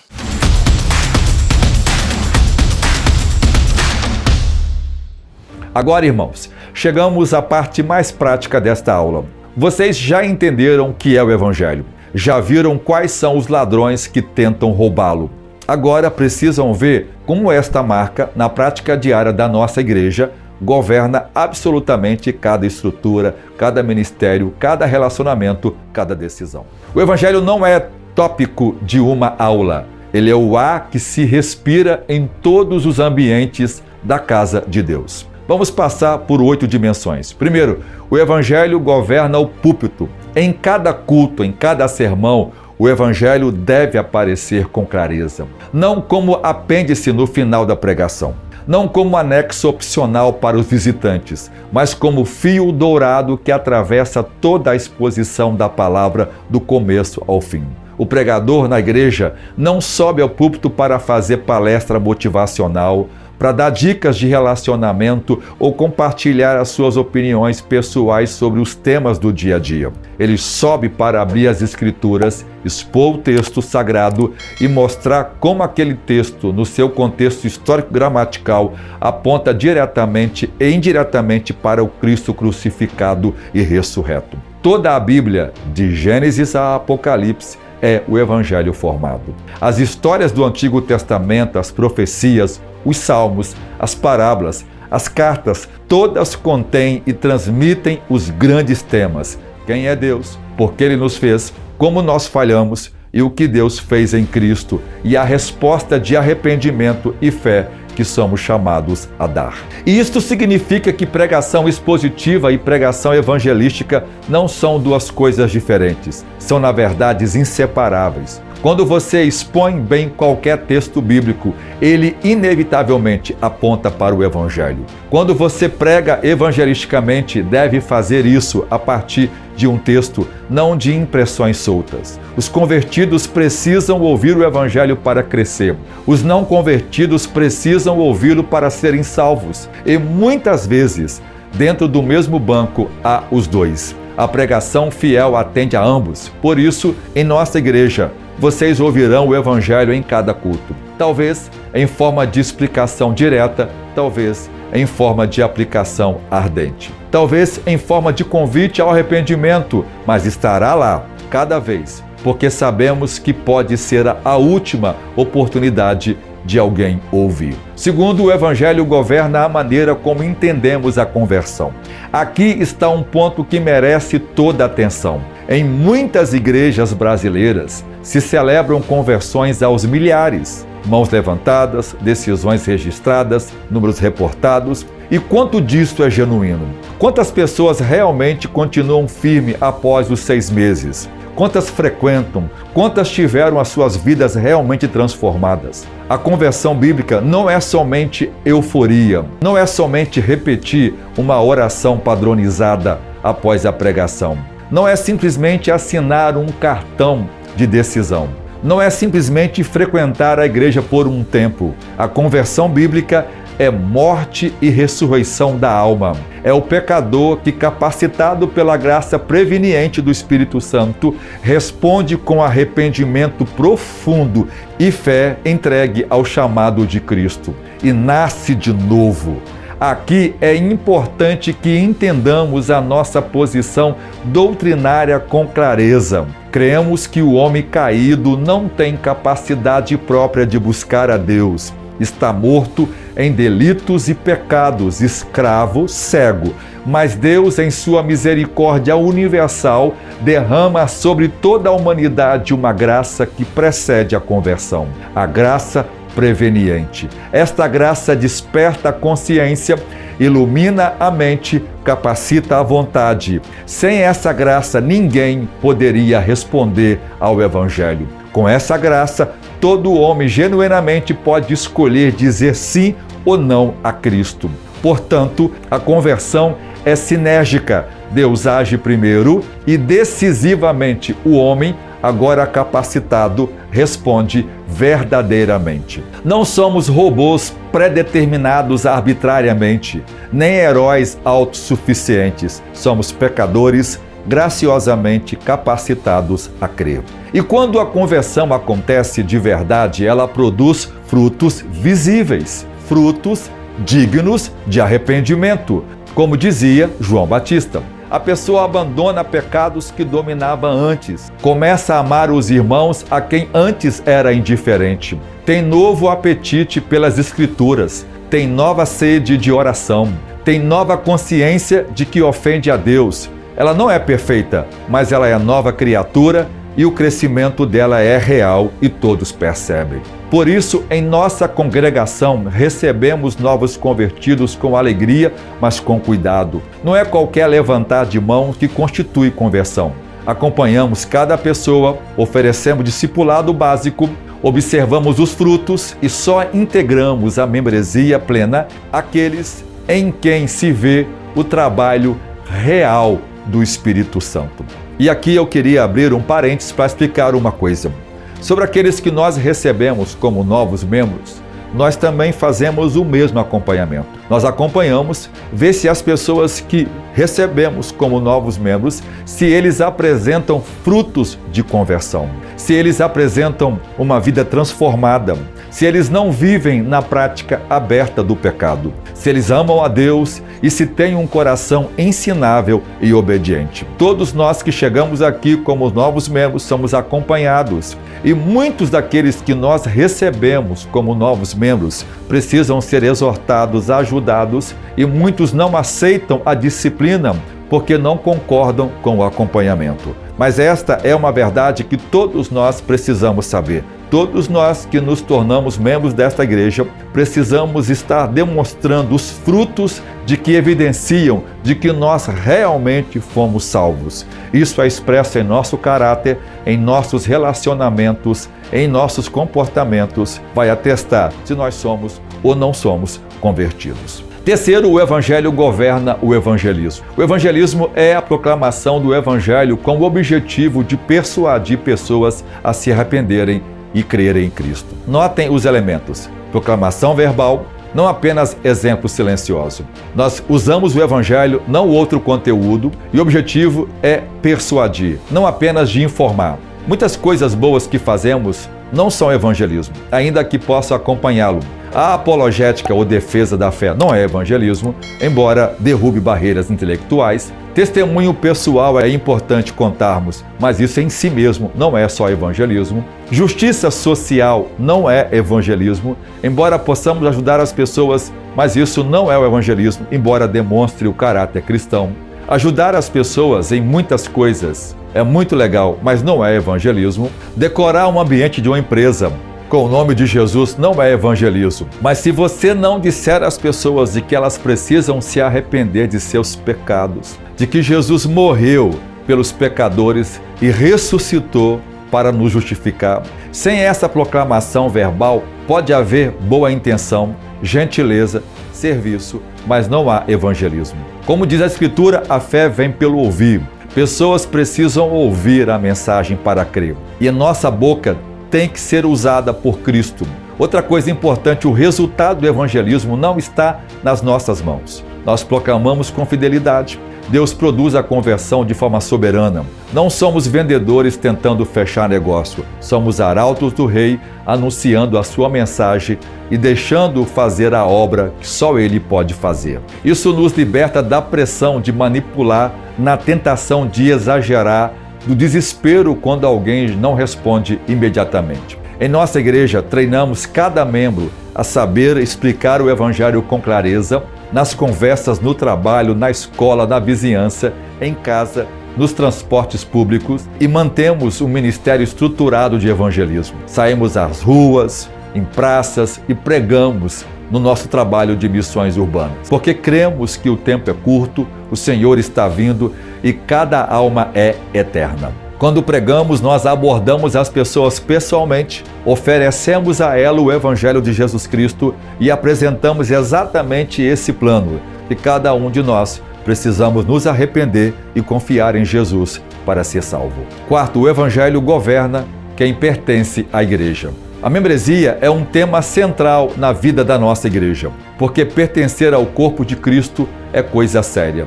Agora, irmãos, chegamos à parte mais prática desta aula. Vocês já entenderam o que é o Evangelho. Já viram quais são os ladrões que tentam roubá-lo. Agora precisam ver como esta marca, na prática diária da nossa igreja, governa absolutamente cada estrutura, cada ministério, cada relacionamento, cada decisão. O Evangelho não é tópico de uma aula. Ele é o ar que se respira em todos os ambientes da casa de Deus. Vamos passar por 8 dimensões. Primeiro, o Evangelho governa o púlpito. Em cada culto, em cada sermão, o Evangelho deve aparecer com clareza. Não como apêndice no final da pregação. Não como anexo opcional para os visitantes, mas como fio dourado que atravessa toda a exposição da palavra do começo ao fim. O pregador na igreja não sobe ao púlpito para fazer palestra motivacional, para dar dicas de relacionamento ou compartilhar as suas opiniões pessoais sobre os temas do dia a dia. Ele sobe para abrir as Escrituras, expor o texto sagrado e mostrar como aquele texto, no seu contexto histórico-gramatical, aponta diretamente e indiretamente para o Cristo crucificado e ressurreto. Toda a Bíblia, de Gênesis a Apocalipse, é o Evangelho formado. As histórias do Antigo Testamento, as profecias, os salmos, as parábolas, as cartas, todas contêm e transmitem os grandes temas. Quem é Deus? Por que Ele nos fez? Como nós falhamos? E o que Deus fez em Cristo? E a resposta de arrependimento e fé que somos chamados a dar. E isto significa que pregação expositiva e pregação evangelística não são 2 coisas diferentes. São, na verdade, inseparáveis. Quando você expõe bem qualquer texto bíblico, ele inevitavelmente aponta para o Evangelho. Quando você prega evangelisticamente, deve fazer isso a partir de um texto, não de impressões soltas. Os convertidos precisam ouvir o Evangelho para crescer. Os não convertidos precisam ouvi-lo para serem salvos. E muitas vezes, dentro do mesmo banco, há os dois. A pregação fiel atende a ambos. Por isso, em nossa igreja, vocês ouvirão o Evangelho em cada culto. Talvez em forma de explicação direta, talvez em forma de aplicação ardente. Talvez em forma de convite ao arrependimento, mas estará lá cada vez, porque sabemos que pode ser a última oportunidade de alguém ouvir. Segundo, o Evangelho governa a maneira como entendemos a conversão. Aqui está um ponto que merece toda a atenção. Em muitas igrejas brasileiras se celebram conversões aos milhares. Mãos levantadas, decisões registradas, números reportados. E quanto disso é genuíno? Quantas pessoas realmente continuam firmes após os 6 meses? Quantas frequentam? Quantas tiveram as suas vidas realmente transformadas? A conversão bíblica não é somente euforia, não é somente repetir uma oração padronizada após a pregação. Não é simplesmente assinar um cartão de decisão. Não é simplesmente frequentar a igreja por um tempo. A conversão bíblica é morte e ressurreição da alma. É o pecador que, capacitado pela graça preveniente do Espírito Santo, responde com arrependimento profundo e fé entregue ao chamado de Cristo e nasce de novo. Aqui é importante que entendamos a nossa posição doutrinária com clareza. Cremos que o homem caído não tem capacidade própria de buscar a Deus. Está morto em delitos e pecados, escravo, cego. Mas Deus, em sua misericórdia universal, derrama sobre toda a humanidade uma graça que precede a conversão. A graça preveniente. Esta graça desperta a consciência, ilumina a mente, capacita a vontade. Sem essa graça, ninguém poderia responder ao Evangelho. Com essa graça, todo homem genuinamente pode escolher dizer sim ou não a Cristo. Portanto, a conversão é sinérgica. Deus age primeiro e decisivamente o homem, agora capacitado, responde verdadeiramente. Não somos robôs predeterminados arbitrariamente, nem heróis autossuficientes. Somos pecadores graciosamente capacitados a crer. E quando a conversão acontece de verdade, ela produz frutos visíveis, frutos dignos de arrependimento. Como dizia João Batista, a pessoa abandona pecados que dominava antes, começa a amar os irmãos a quem antes era indiferente, tem novo apetite pelas Escrituras, tem nova sede de oração, tem nova consciência de que ofende a Deus. Ela não é perfeita, mas ela é nova criatura e o crescimento dela é real e todos percebem. Por isso, em nossa congregação, recebemos novos convertidos com alegria, mas com cuidado. Não é qualquer levantar de mão que constitui conversão. Acompanhamos cada pessoa, oferecemos discipulado básico, observamos os frutos e só integramos a membresia plena aqueles em quem se vê o trabalho real do Espírito Santo. E aqui eu queria abrir um parênteses para explicar uma coisa. Sobre aqueles que nós recebemos como novos membros, nós também fazemos o mesmo acompanhamento. Nós acompanhamos, ver se as pessoas que recebemos como novos membros, se eles apresentam frutos de conversão, se eles apresentam uma vida transformada, se eles não vivem na prática aberta do pecado, se eles amam a Deus e se têm um coração ensinável e obediente. Todos nós que chegamos aqui como novos membros somos acompanhados e muitos daqueles que nós recebemos como novos membros precisam ser exortados, ajudados e muitos não aceitam a disciplina porque não concordam com o acompanhamento. Mas esta é uma verdade que todos nós precisamos saber. Todos nós que nos tornamos membros desta igreja precisamos estar demonstrando os frutos de que evidenciam de que nós realmente fomos salvos. Isso é expresso em nosso caráter, em nossos relacionamentos, em nossos comportamentos. Vai atestar se nós somos ou não somos convertidos. Terceiro, o Evangelho governa o evangelismo. O evangelismo é a proclamação do Evangelho com o objetivo de persuadir pessoas a se arrependerem e crerem em Cristo. Notem os elementos: proclamação verbal, não apenas exemplo silencioso. Nós usamos o Evangelho, não outro conteúdo, e o objetivo é persuadir, não apenas de informar. Muitas coisas boas que fazemos não são evangelismo, ainda que possa acompanhá-lo. A apologética ou defesa da fé não é evangelismo, embora derrube barreiras intelectuais. Testemunho pessoal é importante contarmos, mas isso em si mesmo não é só evangelismo. Justiça social não é evangelismo, embora possamos ajudar as pessoas, mas isso não é o evangelismo, embora demonstre o caráter cristão. Ajudar as pessoas em muitas coisas é muito legal, mas não é evangelismo. Decorar um ambiente de uma empresa com o nome de Jesus não é evangelismo. Mas se você não disser às pessoas de que elas precisam se arrepender de seus pecados, de que Jesus morreu pelos pecadores e ressuscitou para nos justificar, sem essa proclamação verbal pode haver boa intenção, gentileza, serviço, mas não há evangelismo. Como diz a Escritura, a fé vem pelo ouvir. Pessoas precisam ouvir a mensagem para crer. E a nossa boca tem que ser usada por Cristo. Outra coisa importante, o resultado do evangelismo não está nas nossas mãos. Nós proclamamos com fidelidade. Deus produz a conversão de forma soberana. Não somos vendedores tentando fechar negócio. Somos arautos do Rei, anunciando a sua mensagem e deixando fazer a obra que só Ele pode fazer. Isso nos liberta da pressão de manipular, na tentação de exagerar, do desespero quando alguém não responde imediatamente. Em nossa igreja, treinamos cada membro a saber explicar o Evangelho com clareza, nas conversas no trabalho, na escola, na vizinhança, em casa, nos transportes públicos e mantemos um ministério estruturado de evangelismo. Saímos às ruas, em praças e pregamos no nosso trabalho de missões urbanas, porque cremos que o tempo é curto, o Senhor está vindo e cada alma é eterna. Quando pregamos, nós abordamos as pessoas pessoalmente, oferecemos a elas o Evangelho de Jesus Cristo e apresentamos exatamente esse plano, que cada um de nós precisamos nos arrepender e confiar em Jesus para ser salvo. Quarto, o Evangelho governa quem pertence à igreja. A membresia é um tema central na vida da nossa igreja, porque pertencer ao corpo de Cristo é coisa séria.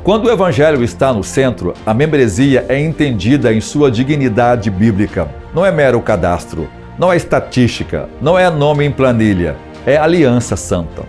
Quando o Evangelho está no centro, a membresia é entendida em sua dignidade bíblica. Não é mero cadastro, não é estatística, não é nome em planilha, é aliança santa.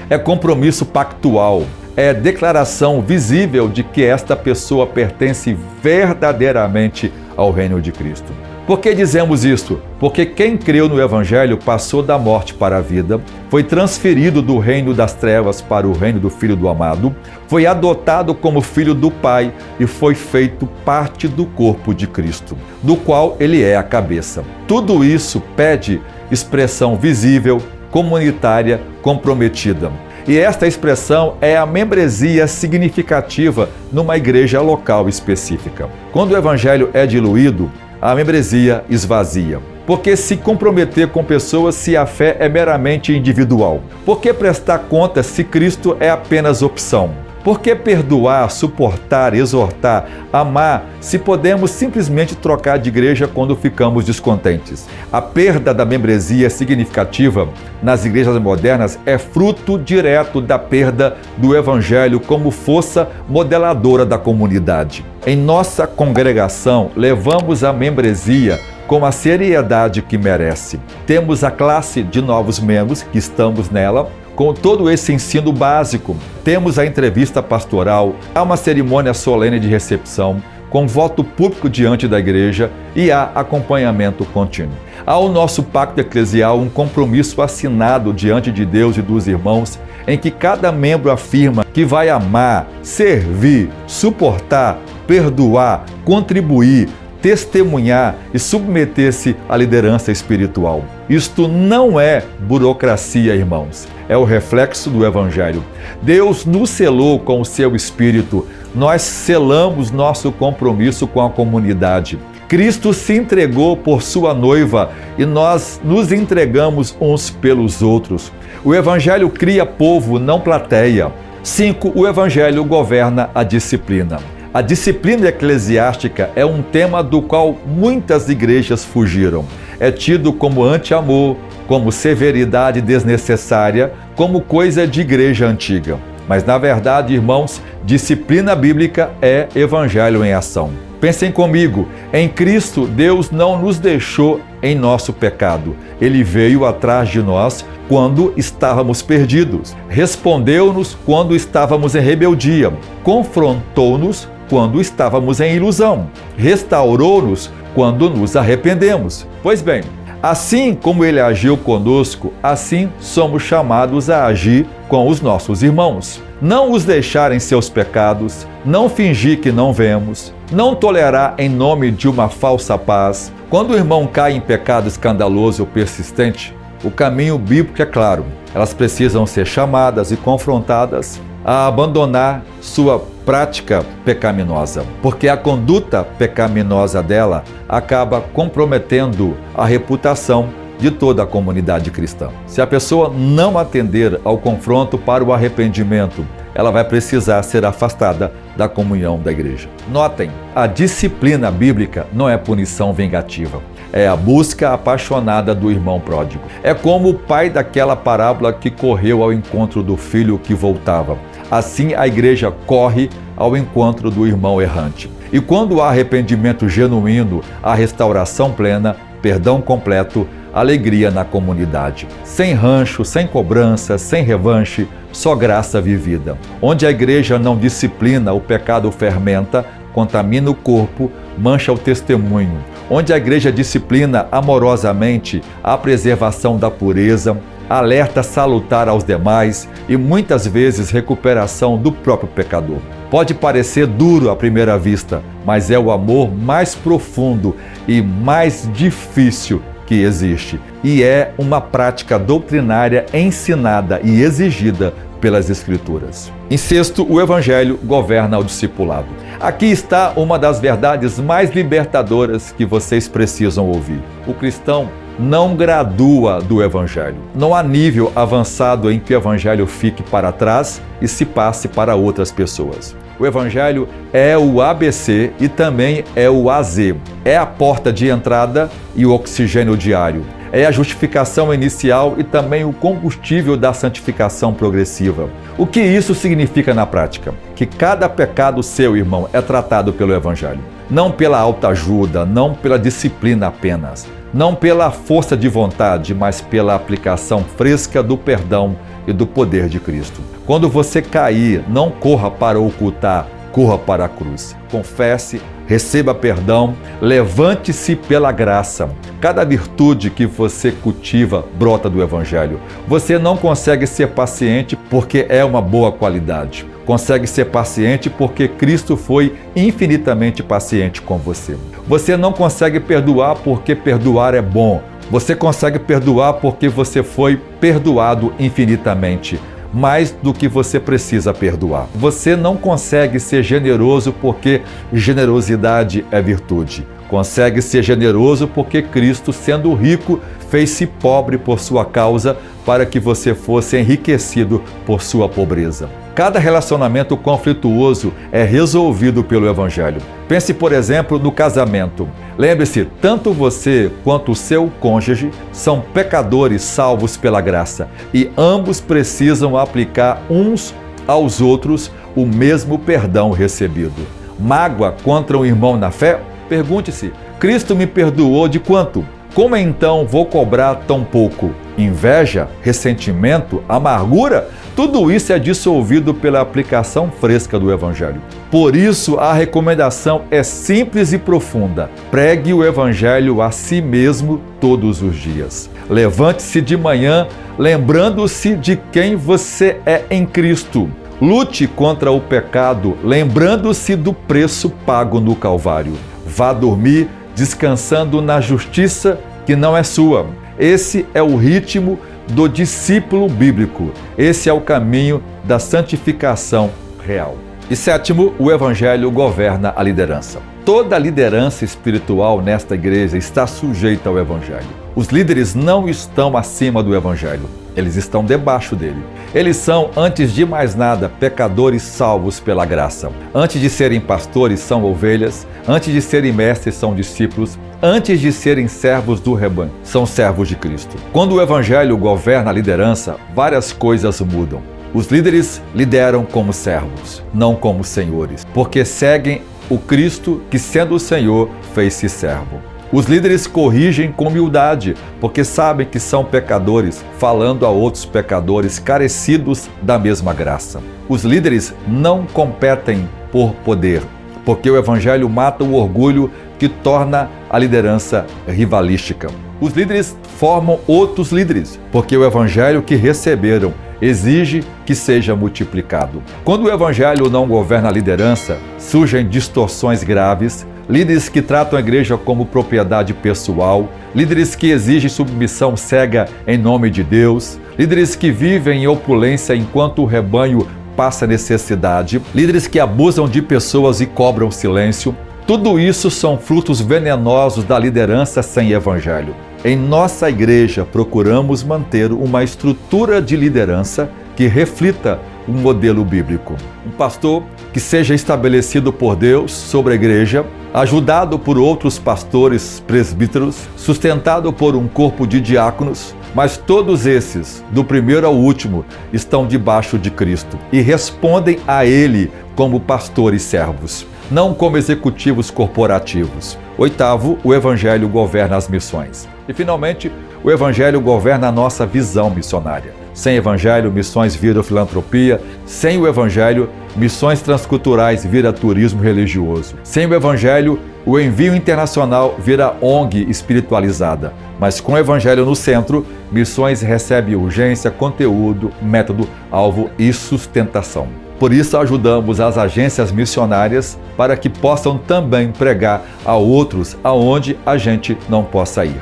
É compromisso pactual, é declaração visível de que esta pessoa pertence verdadeiramente ao reino de Cristo. Por que dizemos isso? Porque quem creu no Evangelho passou da morte para a vida, foi transferido do reino das trevas para o reino do Filho do Amado, foi adotado como filho do Pai e foi feito parte do corpo de Cristo, do qual ele é a cabeça. Tudo isso pede expressão visível, comunitária, comprometida. E esta expressão é a membresia significativa numa igreja local específica. Quando o Evangelho é diluído, a membresia esvazia. Por que se comprometer com pessoas se a fé é meramente individual? Por que prestar contas se Cristo é apenas opção? Por que perdoar, suportar, exortar, amar, se podemos simplesmente trocar de igreja quando ficamos descontentes? A perda da membresia significativa nas igrejas modernas é fruto direto da perda do Evangelho como força modeladora da comunidade. Em nossa congregação, levamos a membresia com a seriedade que merece. Temos a classe de novos membros que estamos nela, com todo esse ensino básico. Temos a entrevista pastoral, há uma cerimônia solene de recepção, com voto público diante da igreja e há acompanhamento contínuo. Há o nosso pacto eclesial, um compromisso assinado diante de Deus e dos irmãos, em que cada membro afirma que vai amar, servir, suportar, perdoar, contribuir, testemunhar e submeter-se à liderança espiritual. Isto não é burocracia, irmãos. É o reflexo do Evangelho. Deus nos selou com o seu Espírito. Nós selamos nosso compromisso com a comunidade. Cristo se entregou por sua noiva e nós nos entregamos uns pelos outros. O Evangelho cria povo, não plateia. 5. O Evangelho governa a disciplina. A disciplina eclesiástica é um tema do qual muitas igrejas fugiram. É tido como anti-amor, como severidade desnecessária, como coisa de igreja antiga. Mas, na verdade, irmãos, disciplina bíblica é evangelho em ação. Pensem comigo, em Cristo, Deus não nos deixou em nosso pecado. Ele veio atrás de nós quando estávamos perdidos. Respondeu-nos quando estávamos em rebeldia. Confrontou-nos quando estávamos em ilusão. Restaurou-nos quando nos arrependemos. Pois bem, assim como ele agiu conosco, assim somos chamados a agir com os nossos irmãos. Não os deixar em seus pecados, não fingir que não vemos, não tolerar em nome de uma falsa paz. Quando o irmão cai em pecado escandaloso ou persistente, o caminho bíblico é claro. Elas precisam ser chamadas e confrontadas a abandonar sua prática pecaminosa, porque a conduta pecaminosa dela acaba comprometendo a reputação de toda a comunidade cristã. Se a pessoa não atender ao confronto para o arrependimento, ela vai precisar ser afastada da comunhão da igreja. Notem, a disciplina bíblica não é punição vingativa. É a busca apaixonada do irmão pródigo. É como o pai daquela parábola que correu ao encontro do filho que voltava. Assim a igreja corre ao encontro do irmão errante. E quando há arrependimento genuíno, há restauração plena, perdão completo, alegria na comunidade. Sem rancho, sem cobrança, sem revanche, só graça vivida. Onde a igreja não disciplina, o pecado fermenta, contamina o corpo, mancha o testemunho. Onde a igreja disciplina amorosamente a preservação da pureza, alerta salutar aos demais e muitas vezes recuperação do próprio pecador. Pode parecer duro à primeira vista, mas é o amor mais profundo e mais difícil que existe. E é uma prática doutrinária ensinada e exigida pelas Escrituras. Em sexto, o Evangelho governa o discipulado. Aqui está uma das verdades mais libertadoras que vocês precisam ouvir. O cristão não gradua do Evangelho. Não há nível avançado em que o Evangelho fique para trás e se passe para outras pessoas. O Evangelho é o ABC e também é o AZ. É a porta de entrada e o oxigênio diário. É a justificação inicial e também o combustível da santificação progressiva. O que isso significa na prática? Que cada pecado seu, irmão, é tratado pelo Evangelho. Não pela autoajuda, não pela disciplina apenas, não pela força de vontade, mas pela aplicação fresca do perdão e do poder de Cristo. Quando você cair, não corra para ocultar, corra para a cruz. Confesse, receba perdão, levante-se pela graça. Cada virtude que você cultiva brota do Evangelho. Você não consegue ser paciente porque é uma boa qualidade. Consegue ser paciente porque Cristo foi infinitamente paciente com você. Você não consegue perdoar porque perdoar é bom. Você consegue perdoar porque você foi perdoado infinitamente, mais do que você precisa perdoar. Você não consegue ser generoso porque generosidade é virtude. Consegue ser generoso porque Cristo, sendo rico, fez-se pobre por sua causa para que você fosse enriquecido por sua pobreza. Cada relacionamento conflituoso é resolvido pelo Evangelho. Pense, por exemplo, no casamento. Lembre-se, tanto você quanto o seu cônjuge são pecadores salvos pela graça e ambos precisam aplicar uns aos outros o mesmo perdão recebido. Mágoa contra um irmão na fé? Pergunte-se, Cristo me perdoou de quanto? Como então vou cobrar tão pouco? Inveja, ressentimento, amargura? Tudo isso é dissolvido pela aplicação fresca do Evangelho. Por isso, a recomendação é simples e profunda. Pregue o Evangelho a si mesmo todos os dias. Levante-se de manhã, lembrando-se de quem você é em Cristo. Lute contra o pecado, lembrando-se do preço pago no Calvário. Vá dormir descansando na justiça que não é sua. Esse é o ritmo do discípulo bíblico. Esse é o caminho da santificação real. E sétimo, o Evangelho governa a liderança. Toda liderança espiritual nesta igreja está sujeita ao Evangelho. Os líderes não estão acima do Evangelho, eles estão debaixo dele. Eles são, antes de mais nada, pecadores salvos pela graça. Antes de serem pastores, são ovelhas. Antes de serem mestres, são discípulos. Antes de serem servos do rebanho, são servos de Cristo. Quando o Evangelho governa a liderança, várias coisas mudam. Os líderes lideram como servos, não como senhores, porque seguem o Cristo que, sendo o Senhor, fez-se servo. Os líderes corrigem com humildade, porque sabem que são pecadores, falando a outros pecadores carecidos da mesma graça. Os líderes não competem por poder, porque o Evangelho mata o orgulho que torna a liderança rivalística. Os líderes formam outros líderes, porque o Evangelho que receberam exige que seja multiplicado. Quando o Evangelho não governa a liderança, surgem distorções graves, líderes que tratam a igreja como propriedade pessoal, líderes que exigem submissão cega em nome de Deus, líderes que vivem em opulência enquanto o rebanho passa necessidade, líderes que abusam de pessoas e cobram silêncio. Tudo isso são frutos venenosos da liderança sem Evangelho. Em nossa igreja, procuramos manter uma estrutura de liderança que reflita um modelo bíblico. Um pastor que seja estabelecido por Deus sobre a igreja, ajudado por outros pastores presbíteros, sustentado por um corpo de diáconos, mas todos esses, do primeiro ao último, estão debaixo de Cristo e respondem a Ele como pastores servos, não como executivos corporativos. Oitavo, o Evangelho governa as missões. E, finalmente, o Evangelho governa a nossa visão missionária. Sem Evangelho, missões viram filantropia. Sem o Evangelho, missões transculturais vira turismo religioso. Sem o Evangelho, o envio internacional vira ONG espiritualizada. Mas com o Evangelho no centro, missões recebe urgência, conteúdo, método, alvo e sustentação. Por isso ajudamos as agências missionárias para que possam também pregar a outros aonde a gente não possa ir.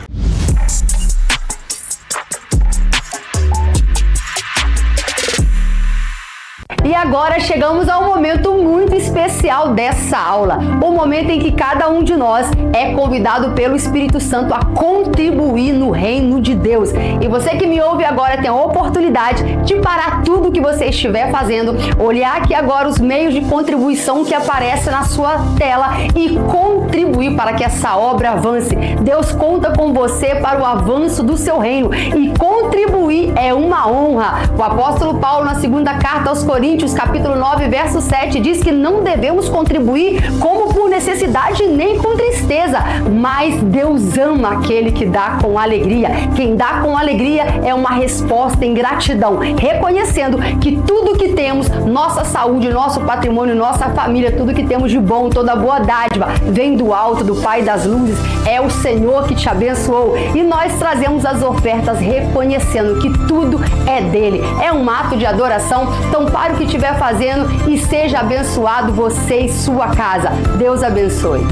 E agora chegamos ao momento muito especial dessa aula, o momento em que cada um de nós é convidado pelo Espírito Santo a contribuir no reino de Deus. E você que me ouve agora tem a oportunidade de parar tudo que você estiver fazendo, olhar aqui agora os meios de contribuição que aparecem na sua tela e contribuir para que essa obra avance. Deus conta com você para o avanço do seu reino e contribuir é uma honra. O apóstolo Paulo, na segunda carta aos Coríntios, capítulo 9, verso 7, diz que não devemos contribuir como por necessidade nem com tristeza, mas Deus ama aquele que dá com alegria. Quem dá com alegria é uma resposta em gratidão, reconhecendo que tudo que temos, nossa saúde, nosso patrimônio, nossa família, tudo que temos de bom, toda boa dádiva, vem do alto, do Pai das luzes, é o Senhor que te abençoou. E nós trazemos as ofertas reconhecendo que tudo é dele. É um ato de adoração, então pare o que estiver fazendo e seja abençoado você e sua casa. Deus abençoe.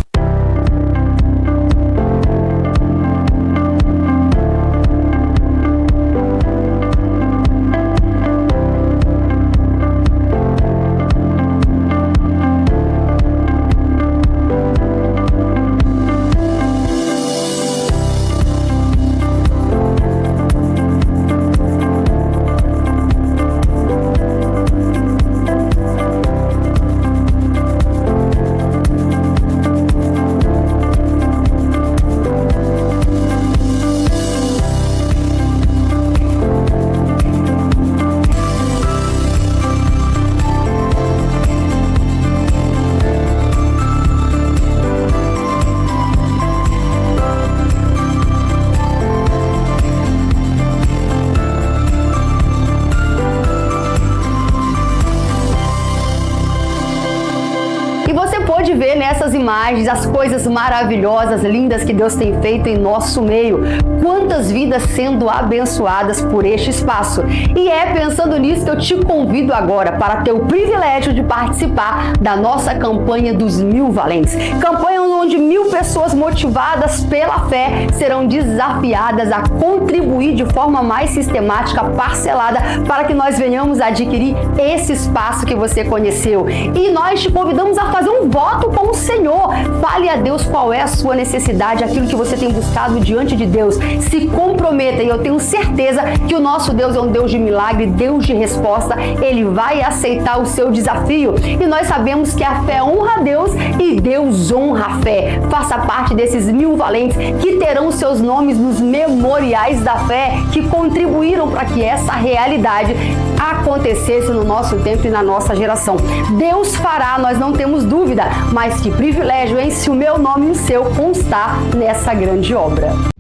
Pode ver nessas imagens as coisas maravilhosas, lindas que Deus tem feito em nosso meio. Quantas vidas sendo abençoadas por este espaço. E é pensando nisso que eu te convido agora para ter o privilégio de participar da nossa campanha dos 1000 Valentes. Campanha onde 1000 pessoas motivadas pela fé serão desafiadas a contribuir de forma mais sistemática, parcelada, para que nós venhamos a adquirir esse espaço que você conheceu. E nós te convidamos a fazer um voto com o Senhor. Fale a Deus qual é a sua necessidade, aquilo que você tem buscado diante de Deus. Se comprometa, e eu tenho certeza que o nosso Deus é um Deus de milagre, Deus de resposta. Ele vai aceitar o seu desafio. E nós sabemos que a fé honra a Deus e Deus honra a fé. Faça parte desses 1000 valentes que terão seus nomes nos memoriais da fé, que contribuíram para que essa realidade acontecesse no nosso tempo e na nossa geração. Deus fará, nós não temos dúvida, mas que privilégio, hein? Se o meu nome e o seu constar nessa grande obra.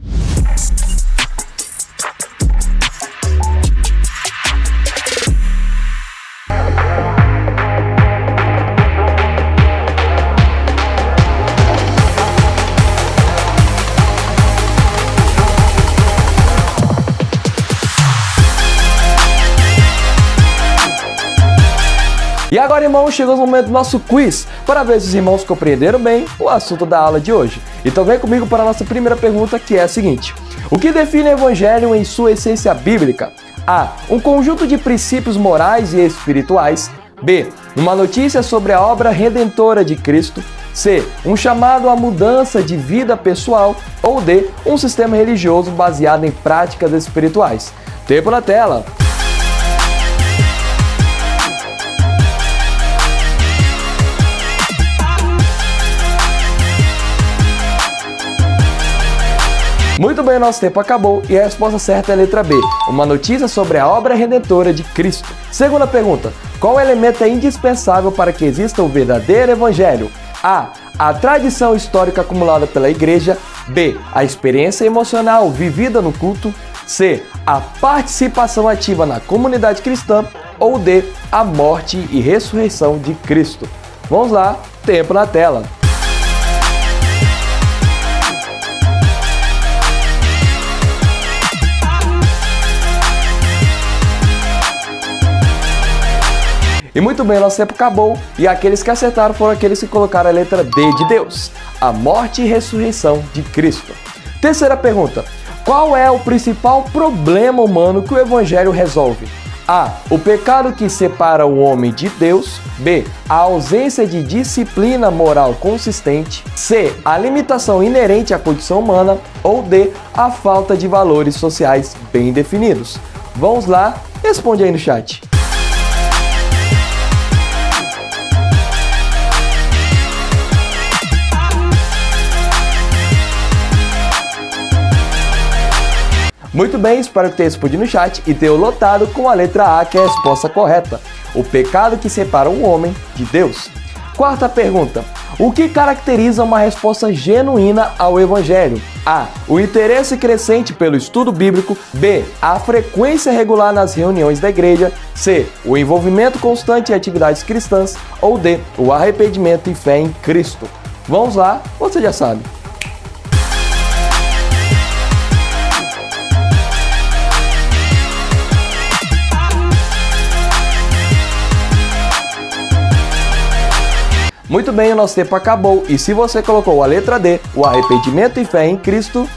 E agora, irmãos, chegou o momento do nosso quiz, para ver se os irmãos compreenderam bem o assunto da aula de hoje. Então vem comigo para a nossa primeira pergunta, que é a seguinte: o que define o Evangelho em sua essência bíblica? A. Um conjunto de princípios morais e espirituais. B. Uma notícia sobre a obra redentora de Cristo. C. Um chamado à mudança de vida pessoal. Ou D. Um sistema religioso baseado em práticas espirituais. Tempo na tela! Muito bem, nosso tempo acabou e a resposta certa é a letra B, uma notícia sobre a obra redentora de Cristo. Segunda pergunta, qual elemento é indispensável para que exista o verdadeiro evangelho? A tradição histórica acumulada pela igreja. B, a experiência emocional vivida no culto. C, a participação ativa na comunidade cristã. Ou D, a morte e ressurreição de Cristo. Vamos lá, tempo na tela. E muito bem, nosso tempo acabou e aqueles que acertaram foram aqueles que colocaram a letra D de Deus, a morte e ressurreição de Cristo. Terceira pergunta, qual é o principal problema humano que o Evangelho resolve? A, o pecado que separa o homem de Deus. B, a ausência de disciplina moral consistente. C, a limitação inerente à condição humana. Ou D, a falta de valores sociais bem definidos. Vamos lá, responde aí no chat. Muito bem, espero que tenha respondido no chat e tenha lotado com a letra A, que é a resposta correta. O pecado que separa o homem de Deus. Quarta pergunta. O que caracteriza uma resposta genuína ao Evangelho? A, o interesse crescente pelo estudo bíblico. B, a frequência regular nas reuniões da igreja. C, o envolvimento constante em atividades cristãs. Ou D, o arrependimento e fé em Cristo. Vamos lá, você já sabe. Muito bem, o nosso tempo acabou e se você colocou a letra D, o arrependimento e fé em Cristo,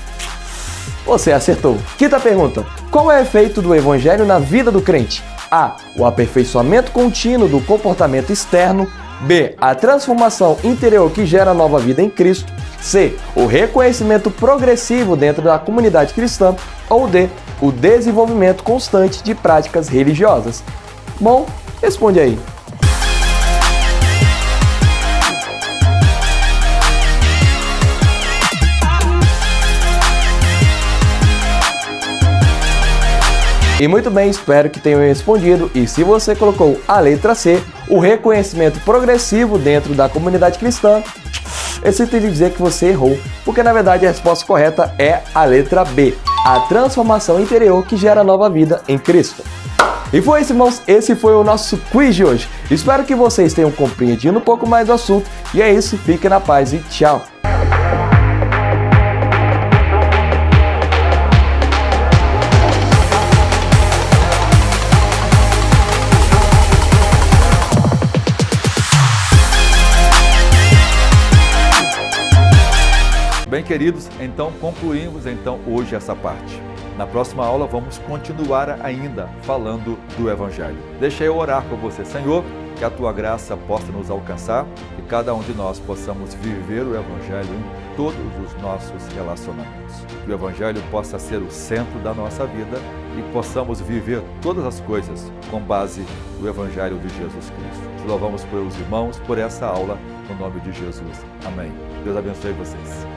você acertou. Quinta pergunta, qual é o efeito do Evangelho na vida do crente? A, o aperfeiçoamento contínuo do comportamento externo. B, a transformação interior que gera nova vida em Cristo. C, o reconhecimento progressivo dentro da comunidade cristã. Ou D, o desenvolvimento constante de práticas religiosas. Bom, responde aí. E muito bem, espero que tenham respondido. E se você colocou a letra C, o reconhecimento progressivo dentro da comunidade cristã, eu sinto lhe dizer que você errou, porque na verdade a resposta correta é a letra B, a transformação interior que gera nova vida em Cristo. E foi isso, irmãos, esse foi o nosso quiz de hoje. Espero que vocês tenham compreendido um pouco mais do assunto. E é isso, fiquem na paz e tchau! Bem, queridos, então concluímos hoje essa parte. Na próxima aula vamos continuar ainda falando do Evangelho. Deixa eu orar por você, Senhor, que a Tua graça possa nos alcançar e cada um de nós possamos viver o Evangelho em todos os nossos relacionamentos. Que o Evangelho possa ser o centro da nossa vida e possamos viver todas as coisas com base no Evangelho de Jesus Cristo. Te louvamos pelos irmãos, por essa aula, no nome de Jesus. Amém. Deus abençoe vocês.